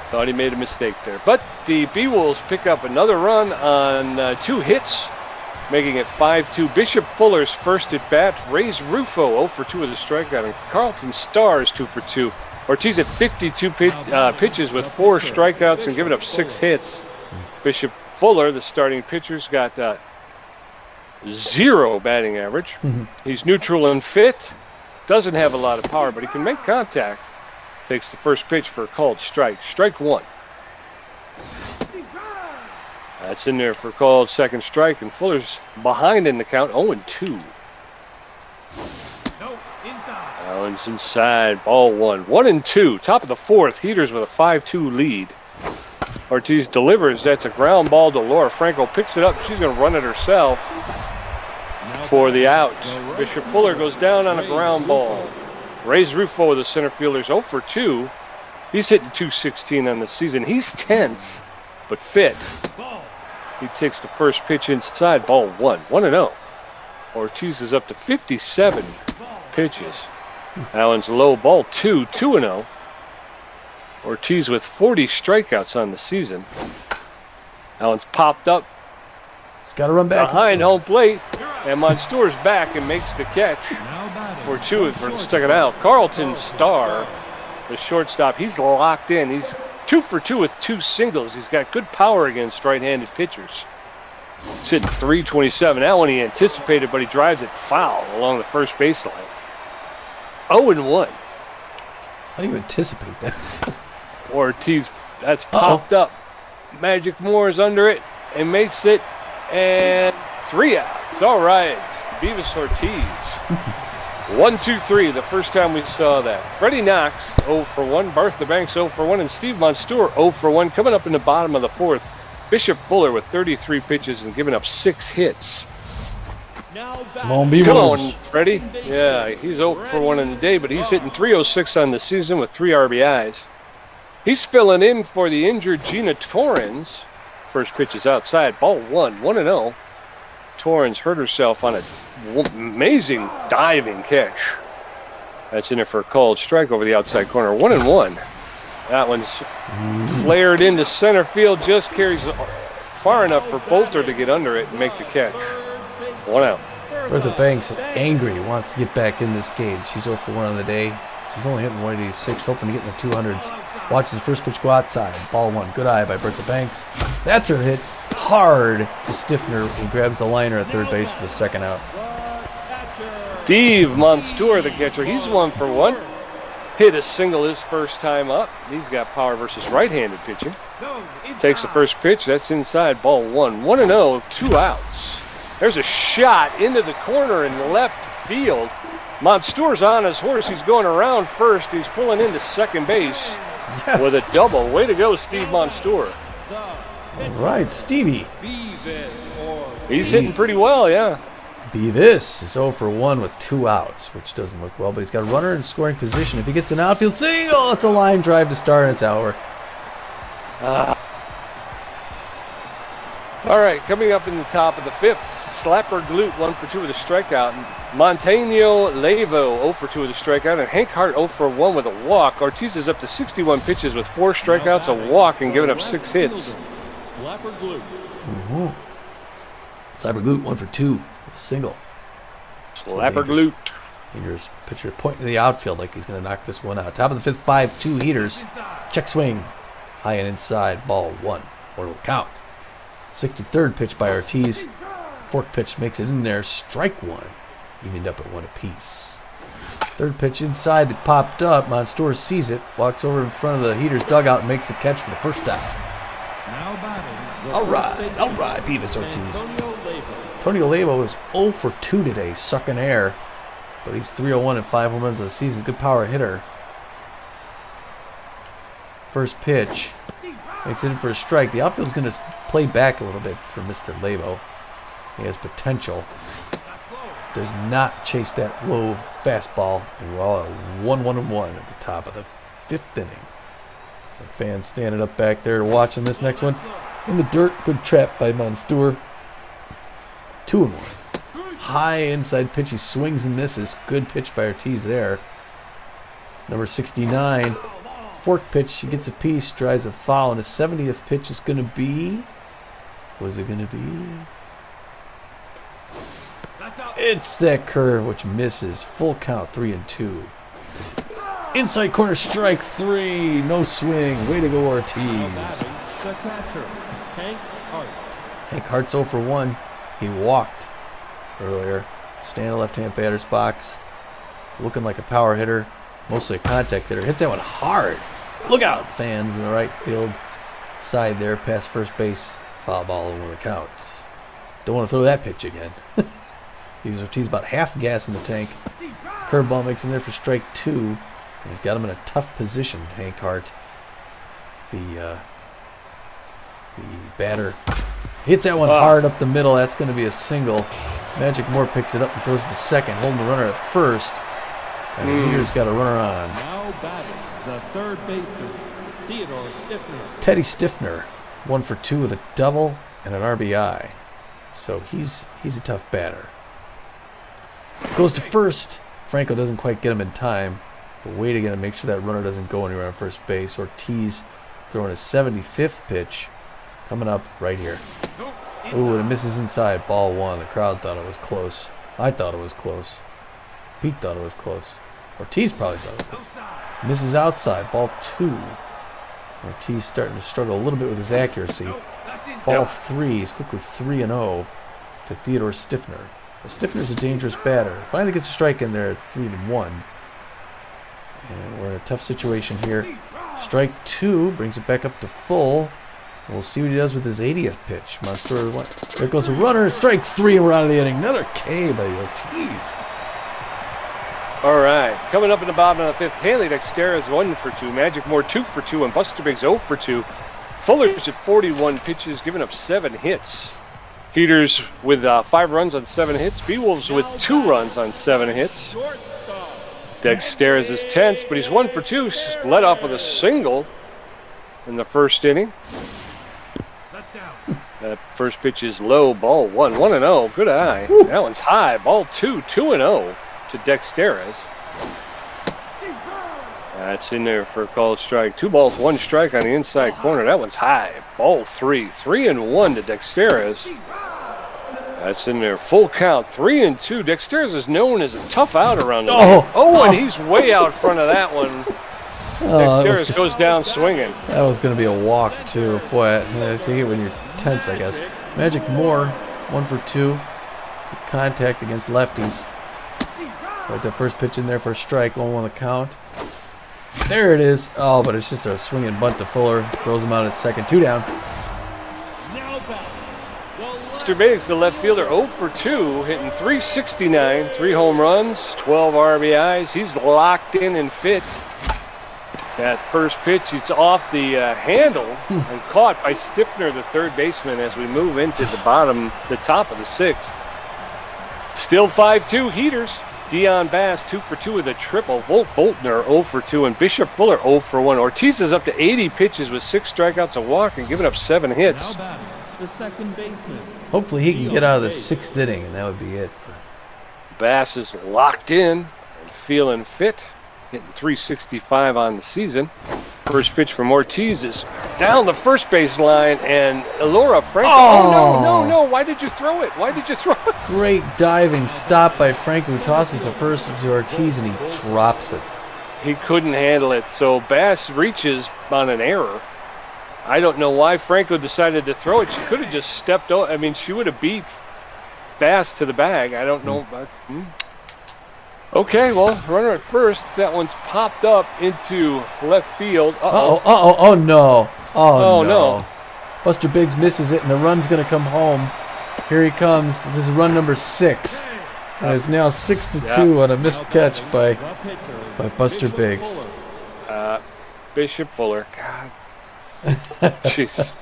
Thought he made a mistake there. But the Beewolves pick up another run on 2 hits, making it 5-2. Bishop Fuller's first at bat. Ray's Rufo 0 for 2 with a strikeout. And Carlton Starr's 2 for 2. Ortiz at 52 pitches with 4 strikeouts and giving up 6 hits. Bishop Fuller, the starting pitcher's got 0 batting average. He's neutral and fit. Doesn't have a lot of power, but he can make contact. Takes the first pitch for a called strike. Strike 1. That's in there for called second strike, and Fuller's behind in the count, 0-2. Allen's inside, ball 1. 1-2, top of the 4th. Heaters with a 5-2 lead. Ortiz delivers. That's a ground ball to Laura Franco. Picks it up. She's going to run it herself for the out. Bishop Fuller goes down on a ground ball. Ray's Rufo, the center fielder's 0 for 2. He's hitting .216 on the season. He's tense, but fit. He takes the first pitch inside, ball 1. 1-0. Ortiz is up to 57 pitches. Allen's low, ball 2. 2-0. Ortiz with 40 strikeouts on the season. Allen's popped up. He's got to run back. Behind home plate. And Monsteur's back and makes the catch for 2 for the second out. Carlton Starr, the shortstop, he's locked in. 2 for 2 with 2 singles. He's got good power against right-handed pitchers. He's hitting .327. That one he anticipated, but he drives it foul along the first baseline. 0-1. How do you anticipate that? Ortiz, that's popped up. Magic Moore's under it and makes it, and 3 outs. All right, Beavis Ortiz. 1, 2, 3, the first time we saw that. Freddie Knox, 0 for 1. Bartha Banks, 0 for 1. And Steve Monstour, 0 for 1. Coming up in the bottom of the 4th, Bishop Fuller with 33 pitches and giving up 6 hits. Come on, Beewolves. Come on, Freddie. Yeah, he's 0 for 1 in the day, but he's hitting .306 on the season with 3 RBIs. He's filling in for the injured Gina Torrens. First pitch is outside. Ball 1, 1-0. Torrens hurt herself on an amazing diving catch. That's in there for a called strike over the outside corner. 1-1. That one's flared into center field. Just carries far enough for Bolter to get under it and make the catch. 1 out. Bertha Banks, angry, wants to get back in this game. She's 0 for 1 on the day. She's only hitting 186, hoping to get in the 200s. Watches the first pitch go outside. Ball 1. Good eye by Bertha Banks. That's her hit. Hard. It's a stiffener. He grabs the liner at third base for the 2nd out. Steve Monstour, the catcher. He's 1 for 1. Hit a single his first time up. He's got power versus right-handed pitching. Takes the first pitch. That's inside. Ball 1. 1-0. 2 outs. There's a shot into the corner in left field. Monstour's on his horse. He's going around first. He's pulling into second base with a double. Way to go, Steve Monstour. All right, Stevie. He's hitting pretty well, yeah. Beavis is 0 for 1 with 2 outs, which doesn't look well, but he's got a runner in scoring position. If he gets an outfield single, it's a line drive to start, and it's over. All right, coming up in the top of the 5th, Slapper Glute 1 for 2 with a strikeout. Montano Levo 0 for 2 with a strikeout, and Hank Hart 0 for 1 with a walk. Ortiz is up to 61 pitches with 4 strikeouts, a walk, and giving up 6 hits. Slapper Glute. Slapper Glute 1 for 2 with a single. Slapper Glute. Here's pitcher pointing to the outfield like he's going to knock this one out. Top of the 5th, 5-2 heaters. Check swing. High and inside. Ball 1. Or it'll count. 63rd pitch by Ortiz. Fork pitch makes it in there. Strike 1. Evened up at 1 apiece. 3rd pitch inside that popped up. Monstour sees it. Walks over in front of the heater's dugout and makes the catch for the first out. All right, Beavis Ortiz. Tony Olavo is 0 for 2 today, sucking air. But he's 301 and 5 home runs of the season. Good power hitter. First pitch. Makes it in for a strike. The outfield's going to play back a little bit for Mr. Lavo. He has potential. Does not chase that low fastball. And we're all at 1-1-1 at the top of the 5th inning. Some fans standing up back there watching this next one. In the dirt, good trap by Monstour. 2-1. High inside pitch. He swings and misses. Good pitch by Ortiz there. Number 69. Fork pitch. He gets a piece. Drives a foul. And his 70th pitch is going to be... What is it going to be? It's that curve which misses. Full count. 3-2. Inside corner strike 3. No swing. Way to go, Ortiz. The catcher, Hank Hart. Hank Hart's 0 for 1. He walked earlier. Stand in the left-hand batter's box. Looking like a power hitter. Mostly a contact hitter. Hits that one hard. Look out, fans in the right field side there. Past first base. Foul ball and 1 count. Don't want to throw that pitch again. Ortiz about half gas in the tank. Curveball makes him there for strike 2. And he's got him in a tough position, Hank Hart. The batter hits that one hard up the middle. That's going to be a single. Magic Moore picks it up and throws it to second, holding the runner at first. And the Heaters got a runner on. Now batting, the 3rd baseman, Theodore Stiffner. Teddy Stiffner, 1 for 2 with a double and an RBI. So he's a tough batter. Goes to first. Franco doesn't quite get him in time. But way to make sure that runner doesn't go anywhere on first base. Ortiz throwing his 75th pitch. Coming up right here. Ooh, and it misses inside. Ball 1. The crowd thought it was close. I thought it was close. Pete thought it was close. Ortiz probably thought it was close. Misses outside. Ball 2. Ortiz starting to struggle a little bit with his accuracy. Ball 3. He's quickly 3-0 to Theodore Stiffner. Stiffner's a dangerous batter. Finally gets a strike in there at 3-1. And we're in a tough situation here. Strike 2 brings it back up to full. We'll see what he does with his 80th pitch. Monster, there goes a runner. Strike 3 and we're out of the inning. Another K by Ortiz. All right, coming up in the bottom of the 5th, Haley Dexter is 1 for 2, Magic Moore 2 for 2, and Buster Biggs 0 for 2. Fuller's at 41 pitches, giving up 7 hits. Heaters with 5 runs on 7 hits. Beewolves with 2 runs on 7 hits. Dexter is his 10th, but he's 1 for 2. Led off with a single in the first inning. That first pitch is low, ball 1, 1-0. Good eye. Woo. That one's high, ball 2, 2-0 to Dexteres. That's in there for a called strike. 2 balls, 1 strike on the inside corner. That one's high. Ball 3, 3-1 to Dexteres. That's in there. Full count, 3-2. Dexteres is known as a tough out around the league. And he's way out front of that one. Dexteres goes down swinging. That was going to be a walk, too. Boy, it's you when you're tense, I guess. Magic Moore, 1 for 2. Good contact against lefties. Right, the first pitch in there for a strike, 1-1 the count. There it is. Oh, but it's just a swinging bunt to Fuller. Throws him out at second. 2 down. Mr. Biggs, the left fielder, 0 for 2, hitting .369, 3 home runs, 12 RBIs. He's locked in and fit. That first pitch, it's off the handle and caught by Stiffner, the third baseman, as we move into the top of the 6th. Still 5-2 Heaters. Dion Bass 2 for 2 with a triple. Volt Boltner 0 for 2 and Bishop Fuller 0 for 1. Ortiz is up to 80 pitches with 6 strikeouts, a walk, and giving up 7 hits. The second baseman. Hopefully he can get out of the 6th inning, and that would be it. Bass is locked in and feeling fit, hitting .365 on the season. First pitch from Ortiz is down the first base line, and Elora Franco. Oh, no. Why did you throw it? Great diving stop by Franco, who tosses the first to Ortiz, and he drops it. He couldn't handle it, so Bass reaches on an error. I don't know why Franco decided to throw it. She could have just stepped over. I mean, she would have beat Bass to the bag. I don't know. Okay, well, runner at first. That one's popped up into left field. Oh, no. Oh, no. Buster Biggs misses it, and the run's going to come home. Here he comes. This is run number 6. And it's now 6-2 on a missed catch by Buster Biggs. Bishop Fuller. God. Jeez.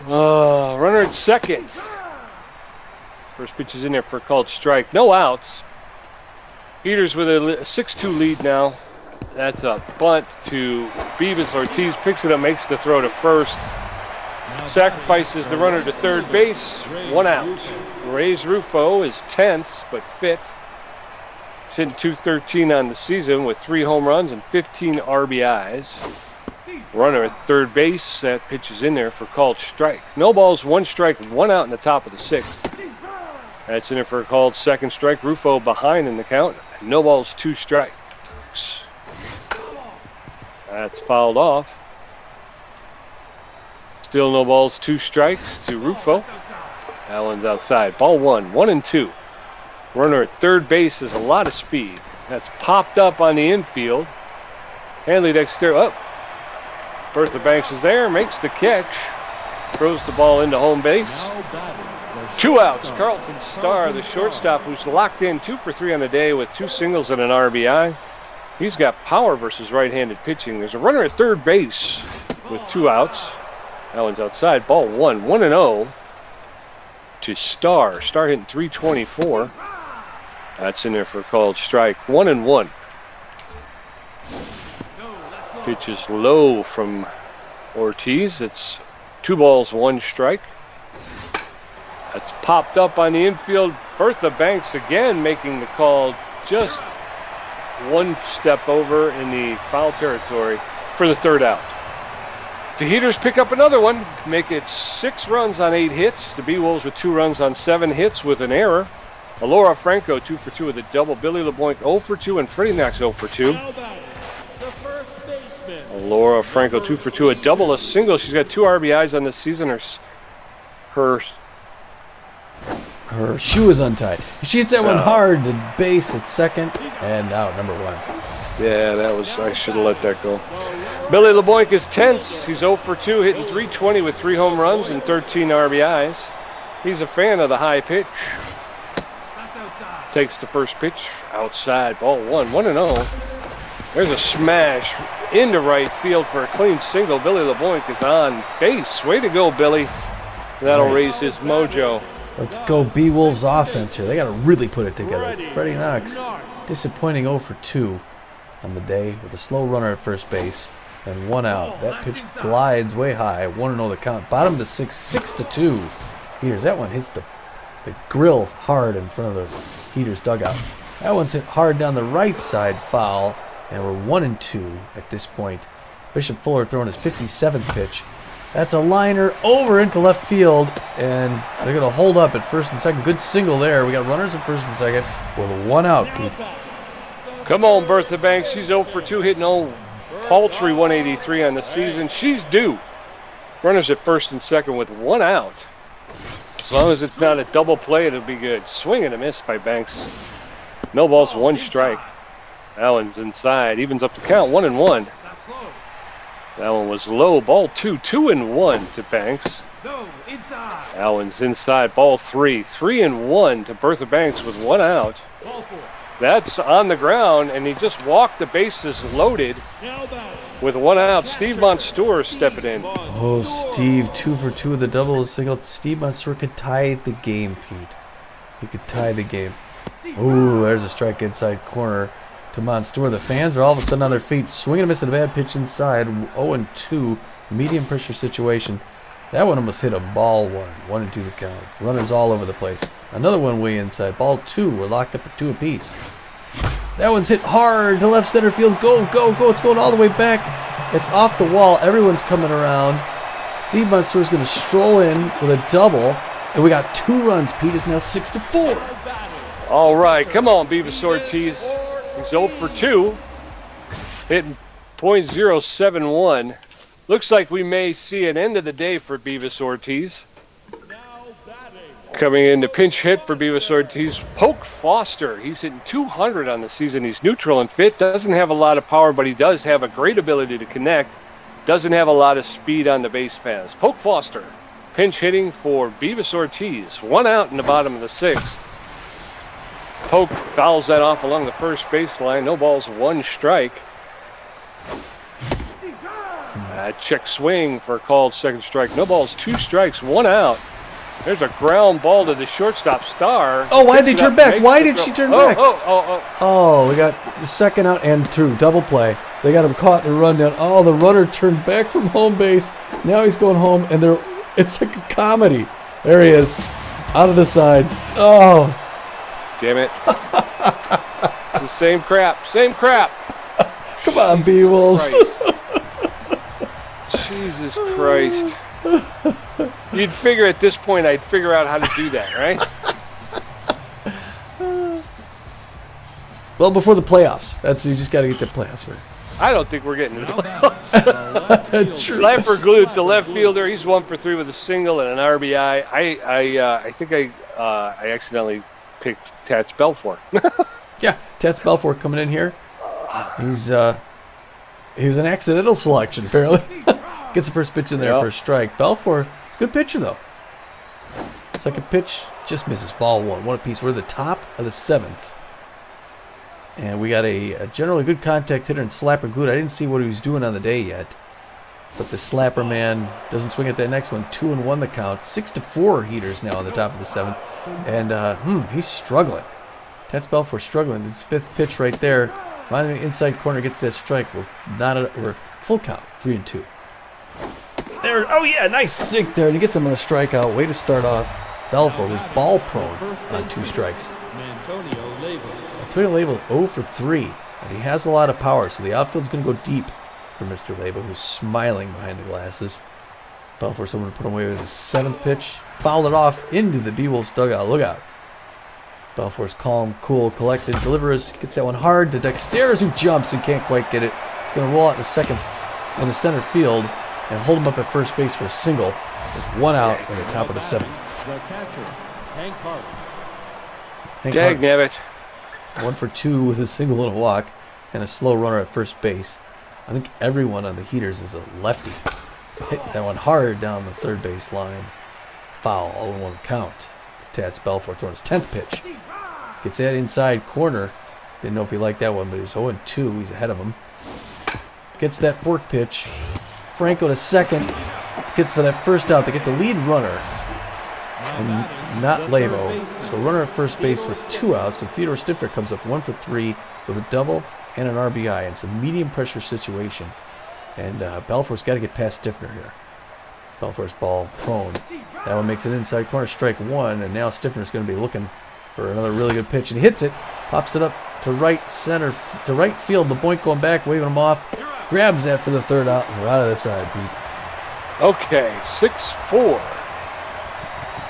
Runner at second. First pitch is in there for a called strike. No outs. Heaters with a 6-2 lead now. That's a bunt to Beavis. Ortiz picks it up, makes the throw to first. Sacrifices the runner to third base. 1 out. Reyes Rufo is tense but fit. He's hitting .213 on the season with 3 home runs and 15 RBIs. Runner at third base. That pitch is in there for called strike. No balls, 1 strike, 1 out in the top of the 6th. That's in there for a called second strike. Rufo behind in the count. No balls, 2 strikes. That's fouled off. Still no balls, 2 strikes to Rufo. That one's outside. Ball 1, 1-2. Runner at third base has a lot of speed. That's popped up on the infield. Hanley Dexter up. Bertha Banks is there, makes the catch. Throws the ball into home base. 2 outs. Carlton Starr, the shortstop, who's locked in 2 for 3 on the day with 2 singles and an RBI. He's got power versus right-handed pitching. There's a runner at third base with 2 outs. That one's outside. Ball 1, 1-0 to Starr. Starr hitting .324. That's in there for a called strike. 1-1. Pitch is low from Ortiz. It's 2 balls, 1 strike. That's popped up on the infield. Bertha Banks again making the call, just 1 step over in the foul territory for the 3rd out. The Heaters pick up another one, make it 6 runs on 8 hits. The Beewolves with 2 runs on 7 hits with an error. Elora Franco 2 for 2 with a double. Billy LeBlanc 0 for 2 and Freddie Knox 0 for 2. Laura Franco 2 for 2, a double, a single. She's got 2 RBIs on the season. Her shoe is untied. She hits that one hard to base at second and out, number 1. Yeah, I should have let that go. Billy LeBoink is tense. He's 0 for 2, hitting .320 with 3 home runs and 13 RBIs. He's a fan of the high pitch. Takes the first pitch outside, ball 1, 1-0. There's a smash into right field for a clean single. Billy LeBoink is on base. Way to go, Billy. That'll raise his mojo. Let's go Beewolves offense here. They got to really put it together. Freddie Knox, disappointing 0 for 2 on the day with a slow runner at first base and 1 out. That pitch glides way high. 1-0 the count. Bottom of the 6, 6-2. Here's that one hits the grill hard in front of the Heaters dugout. That one's hit hard down the right side, foul, and we're 1-2 at this point. Bishop Fuller throwing his 57th pitch. That's a liner over into left field, and they're going to hold up at first and second. Good single there. We got runners at first and second with 1 out, Pete. Come on, Bertha Banks. She's 0 for 2, hitting old paltry 183 on the season. She's due. Runners at first and second with 1 out. As long as it's not a double play, it'll be good. Swing and a miss by Banks. No balls, 1 strike. Allen's inside. Evens up the count, 1-1. That one was low. Ball 2, 2-1 to Banks. Allen's inside. Ball 3, 3-1 to Bertha Banks with 1 out. That's on the ground, and he just walked the bases loaded with 1 out. Steve Monstour stepping in. Oh, Steve, 2 for 2 with the double, a single. Steve Monstour could tie the game, Pete. He could tie the game. Ooh, there's a strike inside corner to Monstour. The fans are all of a sudden on their feet, swinging and missing a bad pitch inside. 0-2, medium pressure situation. That one almost hit him. Ball 1, 1-2 the count. Runners all over the place. Another one way inside. Ball 2, we're locked up at 2 apiece. That one's hit hard to left center field. Go, go, go. It's going all the way back. It's off the wall. Everyone's coming around. Steve Monstour's going to stroll in with a double. And we got 2 runs. Pete is now 6-4. All right, come on, Beavis Ortiz. He's 0 for 2, hitting .071. Looks like we may see an end of the day for Beavis Ortiz. Coming in to pinch hit for Beavis Ortiz, Polk Foster. He's hitting .200 on the season. He's neutral and fit. Doesn't have a lot of power, but he does have a great ability to connect. Doesn't have a lot of speed on the base paths. Polk Foster, pinch hitting for Beavis Ortiz. 1 out in the bottom of the 6th. Polk fouls that off along the first baseline. No balls, 1 strike. Check swing for a called second strike. No balls, 2 strikes, 1 out. There's a ground ball to the shortstop Star. Oh, why did they turn back? Why did she turn back? Oh. Oh, we got the second out and through. Double play. They got him caught in a rundown. Oh, the runner turned back from home base. Now he's going home, and it's like a comedy. There he is, out of the side. Oh. Damn it. It's the same crap. Come on, Beewolves. Jesus Christ. You'd figure at this point I'd figure out how to do that, right? Well, before the playoffs. You just got to get the playoffs right. I don't think we're getting to the playoffs. Slapper glued to left fielder. He's 1 for 3 with a single and an RBI. I think I accidentally picked Tats Belfour. Yeah, Tats Belfour coming in here. He was an accidental selection, apparently. Gets the first pitch in there for a strike. Belfour, good pitcher, though. Second pitch, just misses. Ball 1 apiece. We're at the top of the 7th. And we got a generally good contact hitter in Slapper Glued. I didn't see what he was doing on the day yet. But the Slapper man doesn't swing at that next one. 2-1 the count. 6-4 Heaters now on the top of the 7th. And he's struggling. Tats Belfour struggling. His 5th pitch right there. Finally, inside corner gets that strike. We're full count. 3-2. There. Oh yeah, nice sink there. And he gets him on a strikeout. Way to start off. Belfour was ball prone on 2 strikes. Antonio Label 0 for 3. And he has a lot of power, so the outfield's going to go deep for Mr. Leba, who's smiling behind the glasses. Belfour, someone to put him away with his 7th pitch. Fouled it off into the Beewolves dugout. Look out. Belfour's calm, cool, collected, delivers. Gets that one hard to Dexteris, who jumps and can't quite get it. It's going to roll out in the second in the center field and hold him up at first base for a single with one out in the top of the 7th. The catcher, Hank Hart. Dagnabbit. 1 for 2 with a single and a walk and a slow runner at first base. I think everyone on the Heaters is a lefty. Hit that one hard down the third base line. Foul, 0-1 count. Tats Belfort throwing his 10th pitch. Gets that inside corner. Didn't know if he liked that one, but he was 0-2. He's ahead of him. Gets that fork pitch. Franco to second. Gets for that first out. They get the lead runner. And not Lavo. So runner at first base with 2 outs. And Theodore Stifter comes up 1 for 3 with a double and an RBI. And it's a medium pressure situation. And Belfort's got to get past Stifter here. Belfort's ball prone. That one makes it inside corner, strike 1. And now Stifter's going to be looking for another really good pitch. And he hits it. Pops it up to right center, to right field. LeBoink going back, waving him off. Grabs that for the 3rd out. And we're out of the side, Pete. Okay, 6-4.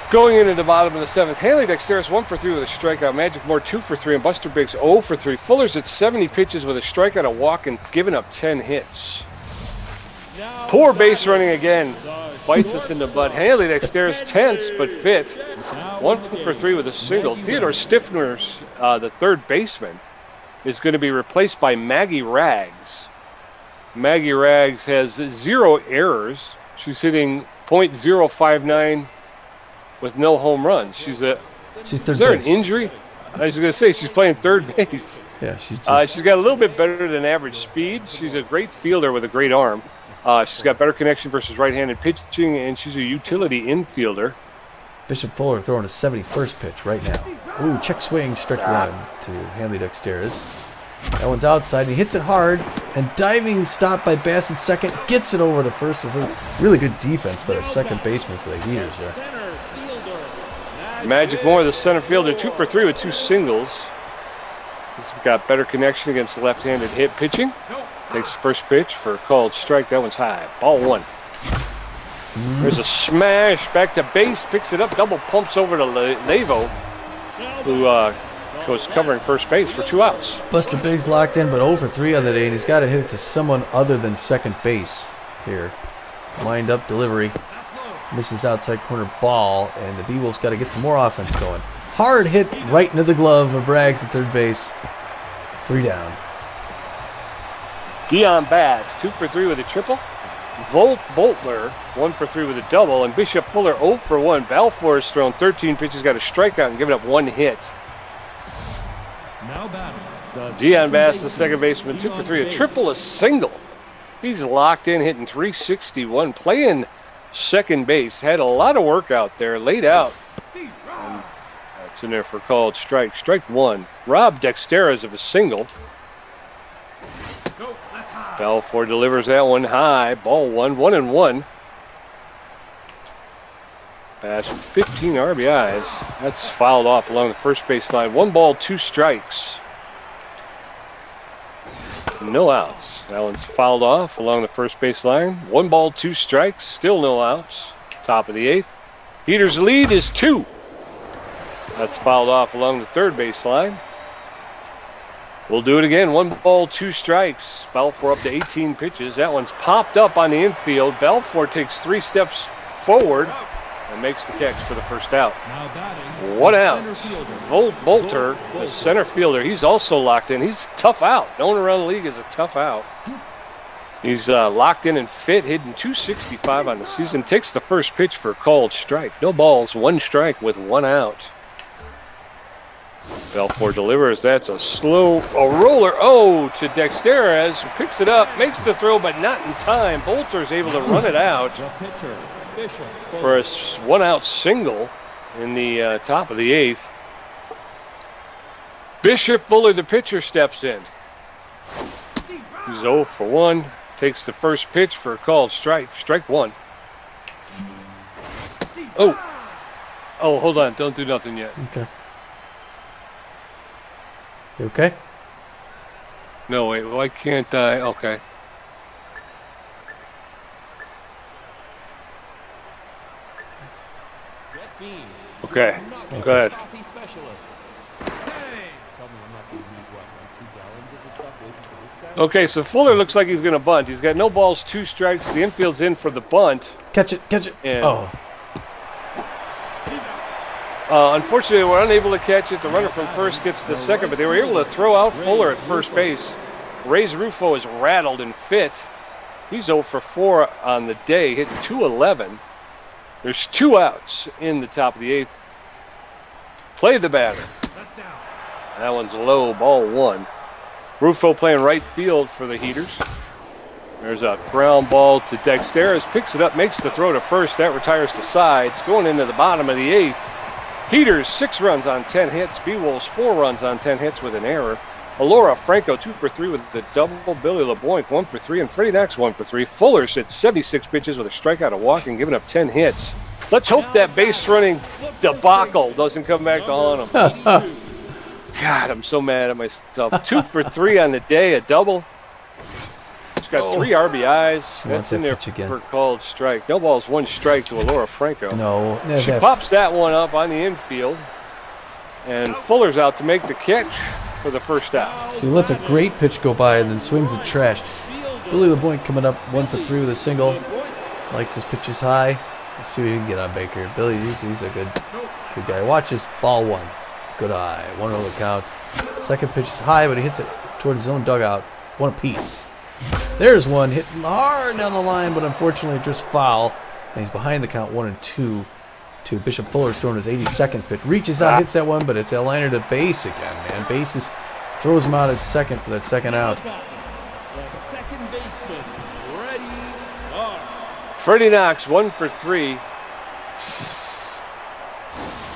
Going into the bottom of the 7th, Hanley Dexteris 1 for 3 with a strikeout. Magic Moore 2 for 3, and Buster Biggs 0 for 3. Fuller's at 70 pitches with a strikeout, a walk, and giving up 10 hits. Poor base running again. Bites us in the butt. Hanley Dexteris tense but fit. 1 for 3 with a single. Theodore Stifner's, the 3rd baseman, is going to be replaced by Maggie Rags. Maggie Rags has 0 errors. She's hitting .059 with no home runs. She's third is there base. An injury? I was going to say she's playing 3rd base. Yeah, she's got a little bit better than average speed. She's a great fielder with a great arm. She's got better connection versus right-handed pitching, and she's a utility infielder. Bishop Fuller throwing a 71st pitch right now. Ooh, check swing, strike 1 to Hanley Dexteris. That one's outside. He hits it hard, and diving stop by Bassett second gets it over to first. Really good defense by the second baseman for the Heaters there. Magic Moore, the center fielder, 2 for 3 with 2 singles. He's got better connection against left-handed hit pitching. Takes the first pitch for a called strike. That one's high. Ball 1. There's a smash back to base. Picks it up. Double pumps over to Lavo, who goes covering first base for 2 outs. Buster Biggs locked in, but 0 for 3 on the day, and he's got to hit it to someone other than second base here. Wind up delivery. Misses outside corner ball, and the Beewolves got to get some more offense going. Hard hit right into the glove of Braggs at third base. 3 down. Dion Bass, 2 for 3 with a triple. Boltler, 1 for 3 with a double. And Bishop Fuller, 0 for 1. Balfour has thrown 13 pitches, got a strikeout, and given up 1 hit. Now batting, Dion Bass, the second baseman, 2 for 3, a triple, a single. He's locked in, hitting 361, playing second base. Had a lot of work out there, laid out. And that's in there for called strike. Strike 1. Rob Dexteris of a single. Balfour delivers that one high. Ball 1, 1-1. Bass with 15 RBIs. That's fouled off along the first base line. 1 ball, 2 strikes. No outs. That one's fouled off along the first base line. 1 ball, 2 strikes. Still no outs. Top of the 8th. Heaters' lead is 2. That's fouled off along the third base line. We'll do it again. 1 ball, 2 strikes. Balfour up to 18 pitches. That one's popped up on the infield. Balfour takes 3 steps forward and makes the catch for the first out. now batting, 1 out. center fielder, Bolter, the center fielder, he's also locked in. He's tough out. No one around the league is a tough out. He's locked in and fit, hitting 265 on the season. Takes the first pitch for a called strike. No balls, 1 strike with 1 out. Balfour delivers. That's a roller. Oh, to Dexteris, who picks it up, makes the throw, but not in time. Bolter's able to run it out the pitcher, Bishop for a 1-out single in the top of the 8th. Bishop Fuller, the pitcher, steps in. He's 0 for 1. Takes the first pitch for a called strike. Strike 1. Oh, hold on. Don't do nothing yet. Okay. You okay? No, wait. Why can't I? Okay. Okay. Go ahead. Okay, so Fuller looks like he's going to bunt. He's got no balls, 2 strikes. The infield's in for the bunt. Catch it, catch it. And Oh, unfortunately, they were unable to catch it. The runner from first gets to second, but they were able to throw out Fuller at first base. Ray's Rufo is rattled and fit. He's 0 for 4 on the day, hitting .211. There's 2 outs in the top of the 8th. Play the batter. That one's low, ball 1. Rufo playing right field for the Heaters. There's a ground ball to Dexteris. Picks it up, makes the throw to first. That retires to sides. Going into the bottom of the 8th. Heaters 6 runs on 10 hits. Beewolves 4 runs on 10 hits with an error. Alora Franco 2 for 3 with the double. Billy LeBoink 1 for 3, and Freddie Knox 1 for 3. Fuller's hit 76 pitches with a strikeout, a walk, and giving up 10 hits. Let's hope that base running debacle doesn't come back to haunt him. God, I'm so mad at myself. 2 for 3 on the day, a double. He's got 3 RBIs. That's in there for a called strike. No balls, 1 strike to Alora Franco. no. She pops that one up on the infield, and Fuller's out to make the catch for the first out. So he lets a great pitch go by and then swings it trash. Billy LeBoink coming up 1 for 3 with a single. Likes his pitches high. Let's see what he can get on Baker. Billy, he's a good guy. Watch this, ball 1. Good eye. 1-0 count. Second pitch is high, but he hits it towards his own dugout. 1 apiece. There's one hitting hard down the line, but unfortunately just foul. And he's behind the count 1-2 to Bishop Fuller's throwing his 82nd pitch. Reaches out, hits that one, but it's a liner to base again, man. Bases throws him out at second for that second out. The second baseman, Freddie Knox. Freddie Knox 1 for 3.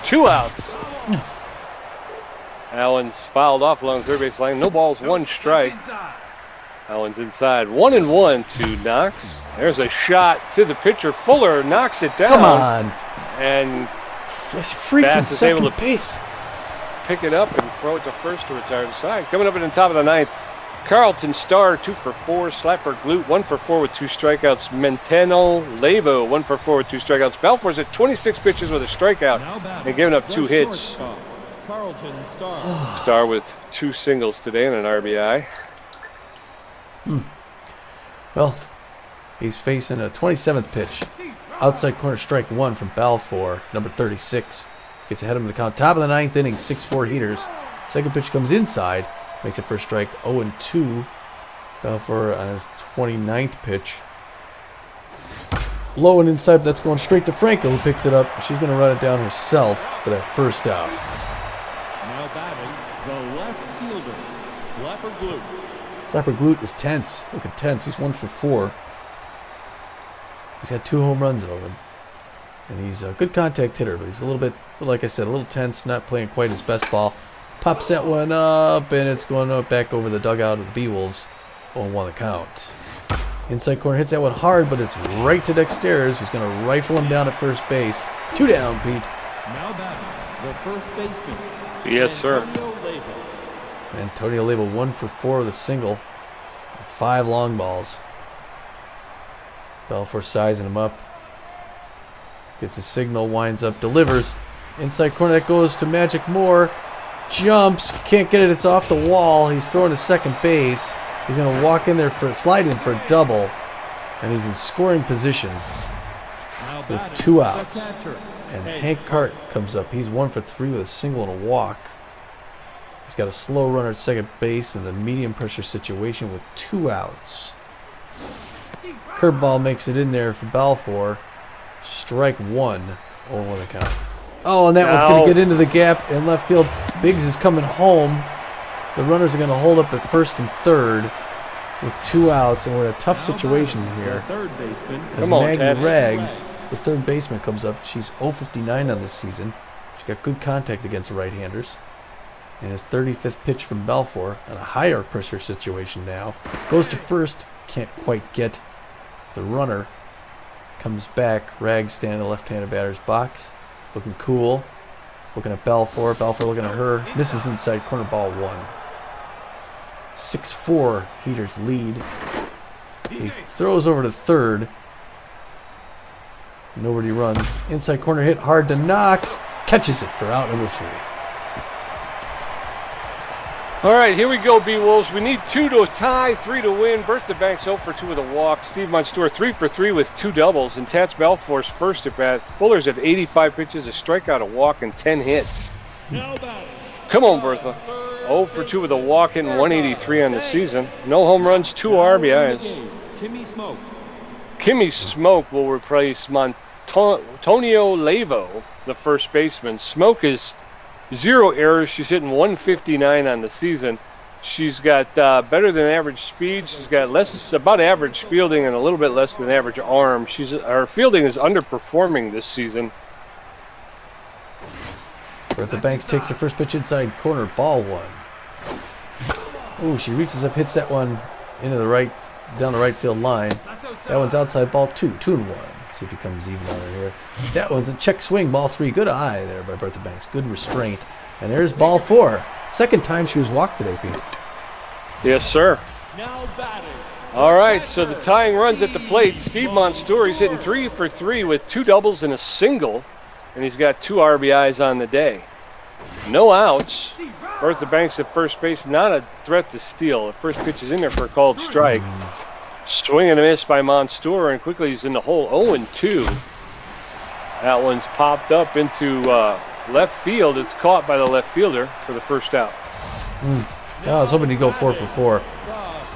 2 outs. Allen's fouled off along the third base line. No balls, 1 strike. Allen's inside. 1-1 to Knox. There's a shot to the pitcher. Fuller knocks it down. Come on. And This freaking Bass is able second to base. pick it up and throw it to first to retire to side. Coming up in the top of the 9th, Carlton Starr 2 for 4. Slapper Glute 1 for 4 with 2 strikeouts. Menteno Lebo 1 for 4 with 2 strikeouts. Balfour's at 26 pitches with a strikeout and giving up 2 hits. Carlton Starr. Starr with 2 singles today and an RBI. Well, he's facing a 27th pitch. Outside corner strike 1 from Balfour, number 36. Gets ahead of him to the count. Top of the 9th inning, 6-4 Heaters. Second pitch comes inside. Makes it first strike 0-2. Balfour on his 29th pitch. Low and inside, but that's going straight to Franco, who picks it up. She's going to run it down herself for that first out. Now batting, the left fielder, Slapper Glute. Slapper Glute is tense. Look at tense. He's 1 for 4. He's got 2 home runs over him. And he's a good contact hitter, but he's a little bit, like I said, a little tense, not playing quite his best ball. Pops that one up, and it's going up back over the dugout of the Beewolves. 0-1 the count. Inside corner hits that one hard, but it's right to Dexteris, who's going to rifle him down at first base. 2 down, Pete. Now batting, the first baseman. Yes, sir. Antonio Lebo. Antonio Label 1 for 4 with a single. 5 long balls. Balfour sizing him up. Gets a signal, winds up, delivers. Inside corner, that goes to Magic Moore. Jumps, can't get it, it's off the wall. He's throwing to second base. He's going to walk in there for slide in for a double. And he's in scoring position Now with batting, 2 the outs. catcher. And Hank Cart comes up. He's 1 for 3 with a single and a walk. He's got a slow runner at second base in the medium pressure situation with 2 outs. Curveball makes it in there for Balfour. Strike 1 over the count. Oh, and that one's going to get into the gap in left field. Biggs is coming home. The runners are going to hold up at first and third with 2 outs, and we're in a tough situation here. The third baseman. As Maggie Rags, the third baseman, comes up. She's 0-59 on this season. She's got good contact against right-handers. And his 35th pitch from Balfour, in a higher pressure situation now. Goes to first, can't quite get the runner. Comes back, Rags standing in the left-handed batter's box. Looking cool. Looking at Balfour. Balfour looking at her. Misses inside corner, ball 1. 6-4 Heaters lead. He throws over to third. Nobody runs. Inside corner hit hard to Knox. Catches it for out number 3. All right, here we go, Beewolves. We need 2 to tie, 3 to win. Bertha Banks 0 for 2 with a walk. Steve Monstour 3 for 3 with 2 doubles. And Tats Balfour's first at bat. Fuller's at 85 pitches, a strikeout, a walk, and 10 hits. Come on, Bertha. 0 for 2 with a walk, hitting 183 on the season. No home runs, 2 RBIs. Kimmy Smoke will replace Tonio Lavo, the first baseman. Smoke is 0 errors. She's hitting 159 on the season. She's got better than average speed. She's got about average fielding and a little bit less than average arm. Her fielding is underperforming this season. Bertha Banks takes the first pitch inside corner, ball 1. Ooh, she reaches up, hits that one into the right, down the right field line. That one's outside, ball 2, 2-1. See if he comes even out of here. That one's a check swing, ball 3. Good eye there by Bertha Banks. Good restraint. And there's ball 4. Second time she was walked today, Pete. Yes, sir. All right, so the tying runs at the plate. Steve Monstour, he's hitting 3 for 3 with 2 doubles and a single. And he's got 2 RBIs on the day. No outs. Bertha Banks at first base, not a threat to steal. The first pitch is in there for a called strike. Swing and a miss by Monstour, and quickly he's in the hole. 0-2. That one's popped up into left field. It's caught by the left fielder for the first out. I was hoping to go 4 for 4.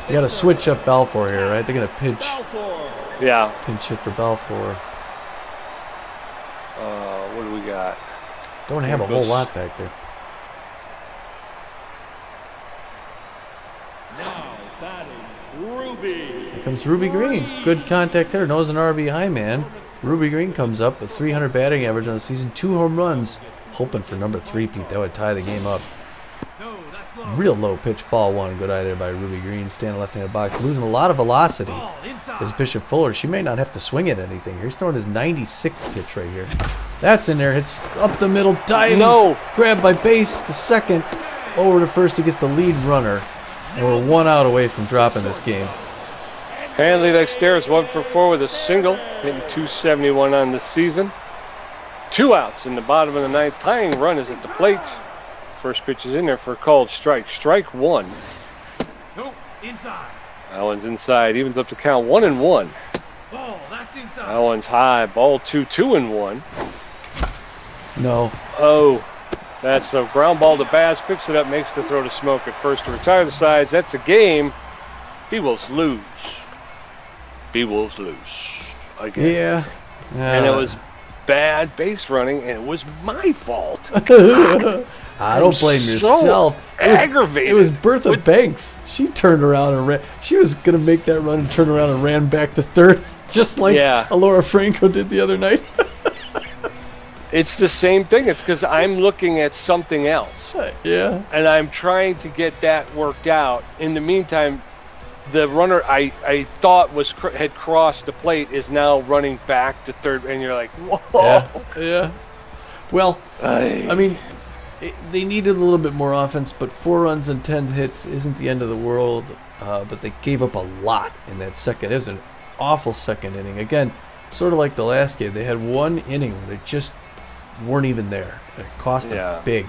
You got to switch up Balfour here, right? They're going to pinch. Yeah. Pinch hit for Balfour. What do we got? Don't have a whole lot back there. Here comes Ruby Green. Good contact hitter. Knows an RBI man. Ruby Green comes up with 300 batting average on the season. 2 home runs. Hoping for number 3, Pete. That would tie the game up. Real low pitch, ball 1. Good eye there by Ruby Green. Standing left-handed box. Losing a lot of velocity. Is Bishop Fuller. She may not have to swing at anything. He's throwing his 96th pitch right here. That's in there. Hits up the middle. Dives. No. Grabbed by base to second. Over to first. He gets the lead runner. And we're 1 out away from dropping this game. Hanley Dexter 1 for 4 with a single, hitting 271 on the season. 2 outs in the bottom of the 9th. Tying run is at the plate. First pitch is in there for a called strike. Strike 1. Nope, inside. That one's inside. Evens up to count 1-1. Ball, that's inside. That one's high. Ball 2, 2-1. No. Oh, that's a ground ball to Bass. Picks it up, makes the throw to Smoke at first to retire the sides. That's the game. Beewolves lose. Beewolves lose again. Yeah. And it was bad base running, and it was my fault. I don't blame so yourself. Aggravated. It was Bertha Banks. She turned around and ran. She was going to make that run and turn around and ran back to third, just like Alora Franco did the other night. It's the same thing. It's because I'm looking at something else. Yeah. And I'm trying to get that worked out. In the meantime, the runner I thought had crossed the plate is now running back to third, and you're like, whoa. Yeah. Well, I mean, they needed a little bit more offense, but 4 runs and 10 hits isn't the end of the world. But they gave up a lot in that second. It was an awful second inning. Again, sort of like the last game. They had 1 inning where they just weren't even there. It cost them big.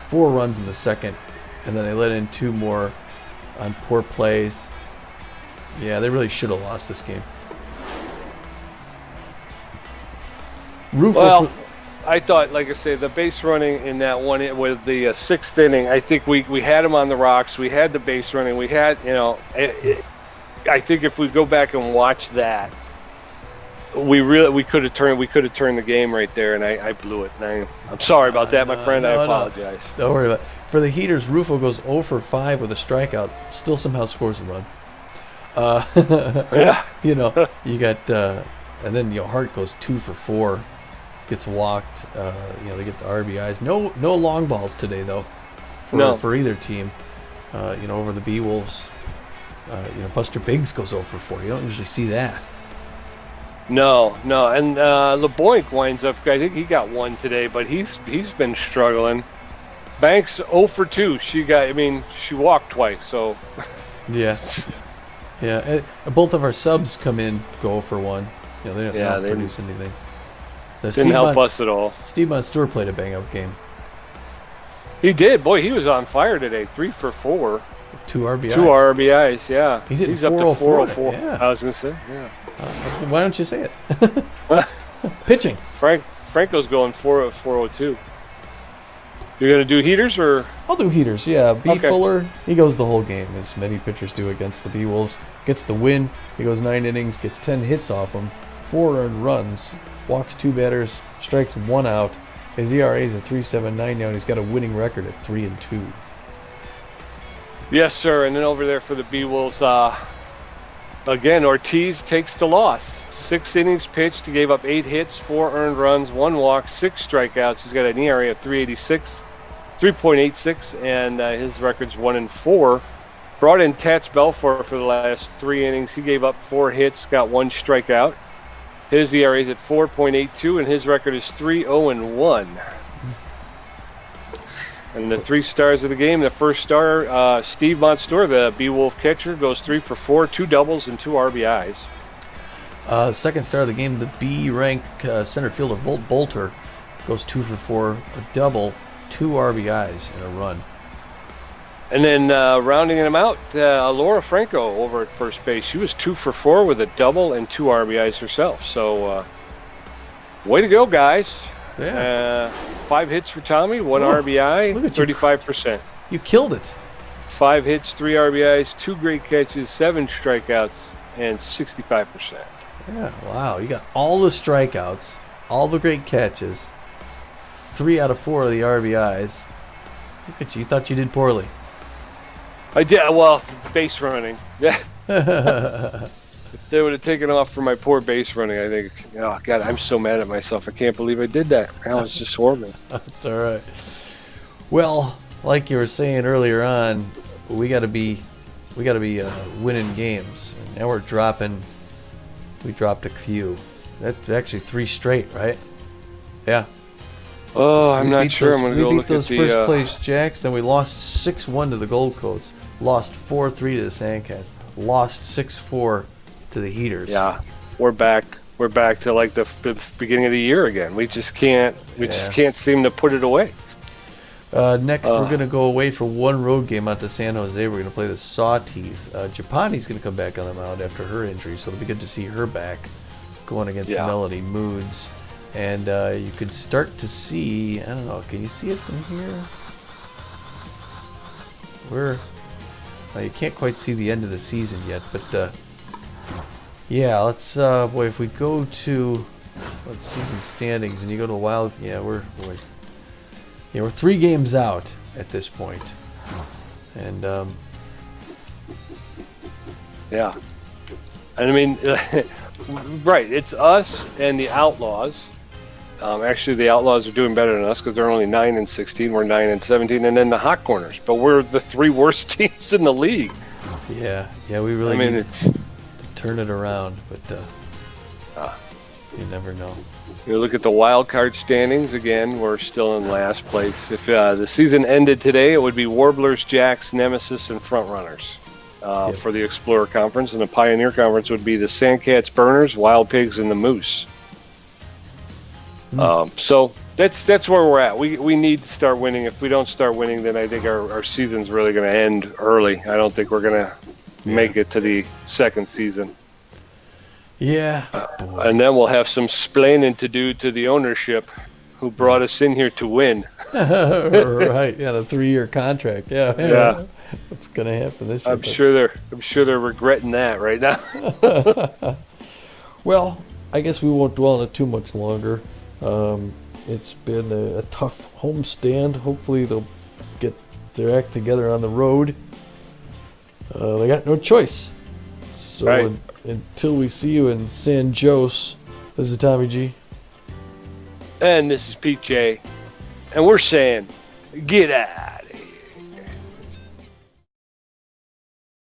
4 runs in the second, and then they let in 2 more on poor plays. Yeah, they really should have lost this game. Well, I thought, like I say, the base running in that one with the 6th inning, I think we had them on the rocks. We had the base running. We had, I think if we go back and watch that, we could have turned the game right there, and I blew it. And I'm sorry about that, my friend. I apologize. No. Don't worry about it. For the Heaters, Rufo goes 0 for 5 with a strikeout. Still somehow scores a run. You got, and then Hart goes 2 for 4, gets walked. They get the RBIs. No long balls today though, for either team. Over the Beewolves. Buster Biggs goes 0 for 4. You don't usually see that. No, and LeBoink winds up. I think he got 1 today, but he's been struggling. Banks 0 for 2. She walked twice. So. Yeah. Yeah, both of our subs come in, go for 1. They don't produce anything. Didn't help us at all. Steve Monstour played a bang-up game. He did. Boy, he was on fire today. 3 for 4. 2 RBIs. 2 RBIs, yeah. He's hitting up to 404. 404. Yeah. I was going to say, yeah. Why don't you say it? Pitching. Franco's going 402. You're going to do heaters or? I'll do heaters, yeah. Okay. Fuller, he goes the whole game, as many pitchers do against the Beewolves. Gets the win. He goes 9 innings, gets 10 hits off him, 4 earned runs, walks 2 batters, strikes 1 out. His ERA is at 3.79 now, and he's got a winning record at 3-2. Yes, sir. And then over there for the Beewolves, again, Ortiz takes the loss. 6 innings pitched. He gave up 8 hits, 4 earned runs, 1 walk, 6 strikeouts. He's got an ERA of 3.86, and his record's 1-4. Brought in Tats Belfour for the last 3 innings. He gave up 4 hits, got 1 strikeout. His ERA is at 4.82, and his record is 3-0-1. And the 3 stars of the game, the first star, Steve Monstour, the Beewolf catcher, goes 3 for 4, 2 doubles and 2 RBIs. Second star of the game, the B-rank center fielder, Volt Bolter, goes 2 for 4, a double, 2 RBIs, and a run. And then rounding him out, Laura Franco over at first base. She was 2 for 4 with a double and 2 RBIs herself. So, way to go, guys. Yeah. 5 hits for Tommy, 1 RBI, 35%. You killed it. 5 hits, 3 RBIs, 2 great catches, 7 strikeouts, and 65%. Yeah, wow. You got all the strikeouts, all the great catches, 3 out of 4 of the RBIs. Look at you. You thought you did poorly. I did, well, base running. Yeah. If they would have taken off for my poor base running, I think, oh, God, I'm so mad at myself. I can't believe I did that. That was just horrible. That's all right. Well, like you were saying earlier on, we got to be winning games. And now we dropped a few. That's actually 3 straight, right? Yeah. Oh, I'm not sure. I'm going to go look at the... We beat those first place Jacks, then we lost 6-1 to the Gold Coats, lost 4-3 to the Sandcats, lost 6-4 to the Heaters. Yeah, we're back. We're back to like the beginning of the year again. We just can't. Just can't seem to put it away. Next, we're going to go away for 1 road game out to San Jose. We're going to play the Sawteeth. Japani's going to come back on the mound after her injury, so it'll be good to see her back going against Melody Moods. And you could start to see, I don't know, can you see it from here? You can't quite see the end of the season yet, but yeah, let's, boy, if we go to season standings and you go to the Wild, we're 3 games out at this point. And, yeah. And I mean, right, it's us and the Outlaws. Actually, the Outlaws are doing better than us because they're only 9-16. We're 9-17, and then the Hot Corners. But we're the 3 worst teams in the league. Yeah, we really need to turn it around, but you never know. You look at the wild card standings again. We're still in last place. If the season ended today, it would be Warblers, Jacks, Nemesis, and Frontrunners for the Explorer Conference, and the Pioneer Conference would be the Sandcats, Burners, Wild Pigs, and the Moose. So that's where we're at. We need to start winning. If we don't start winning, then I think our season's really going to end early. I don't think we're going to make it to the second season. Yeah. And then we'll have some splaining to do to the ownership who brought us in here to win. Right. Yeah, the 3-year contract. Yeah. What's going to happen this year? I'm sure they're regretting that right now. Well, I guess we won't dwell on it too much longer. It's been a tough homestand. Hopefully they'll get their act together on the road. They got no choice. So until we see you in San Jose, this is Tommy G. And this is Pete J. And we're saying, get out.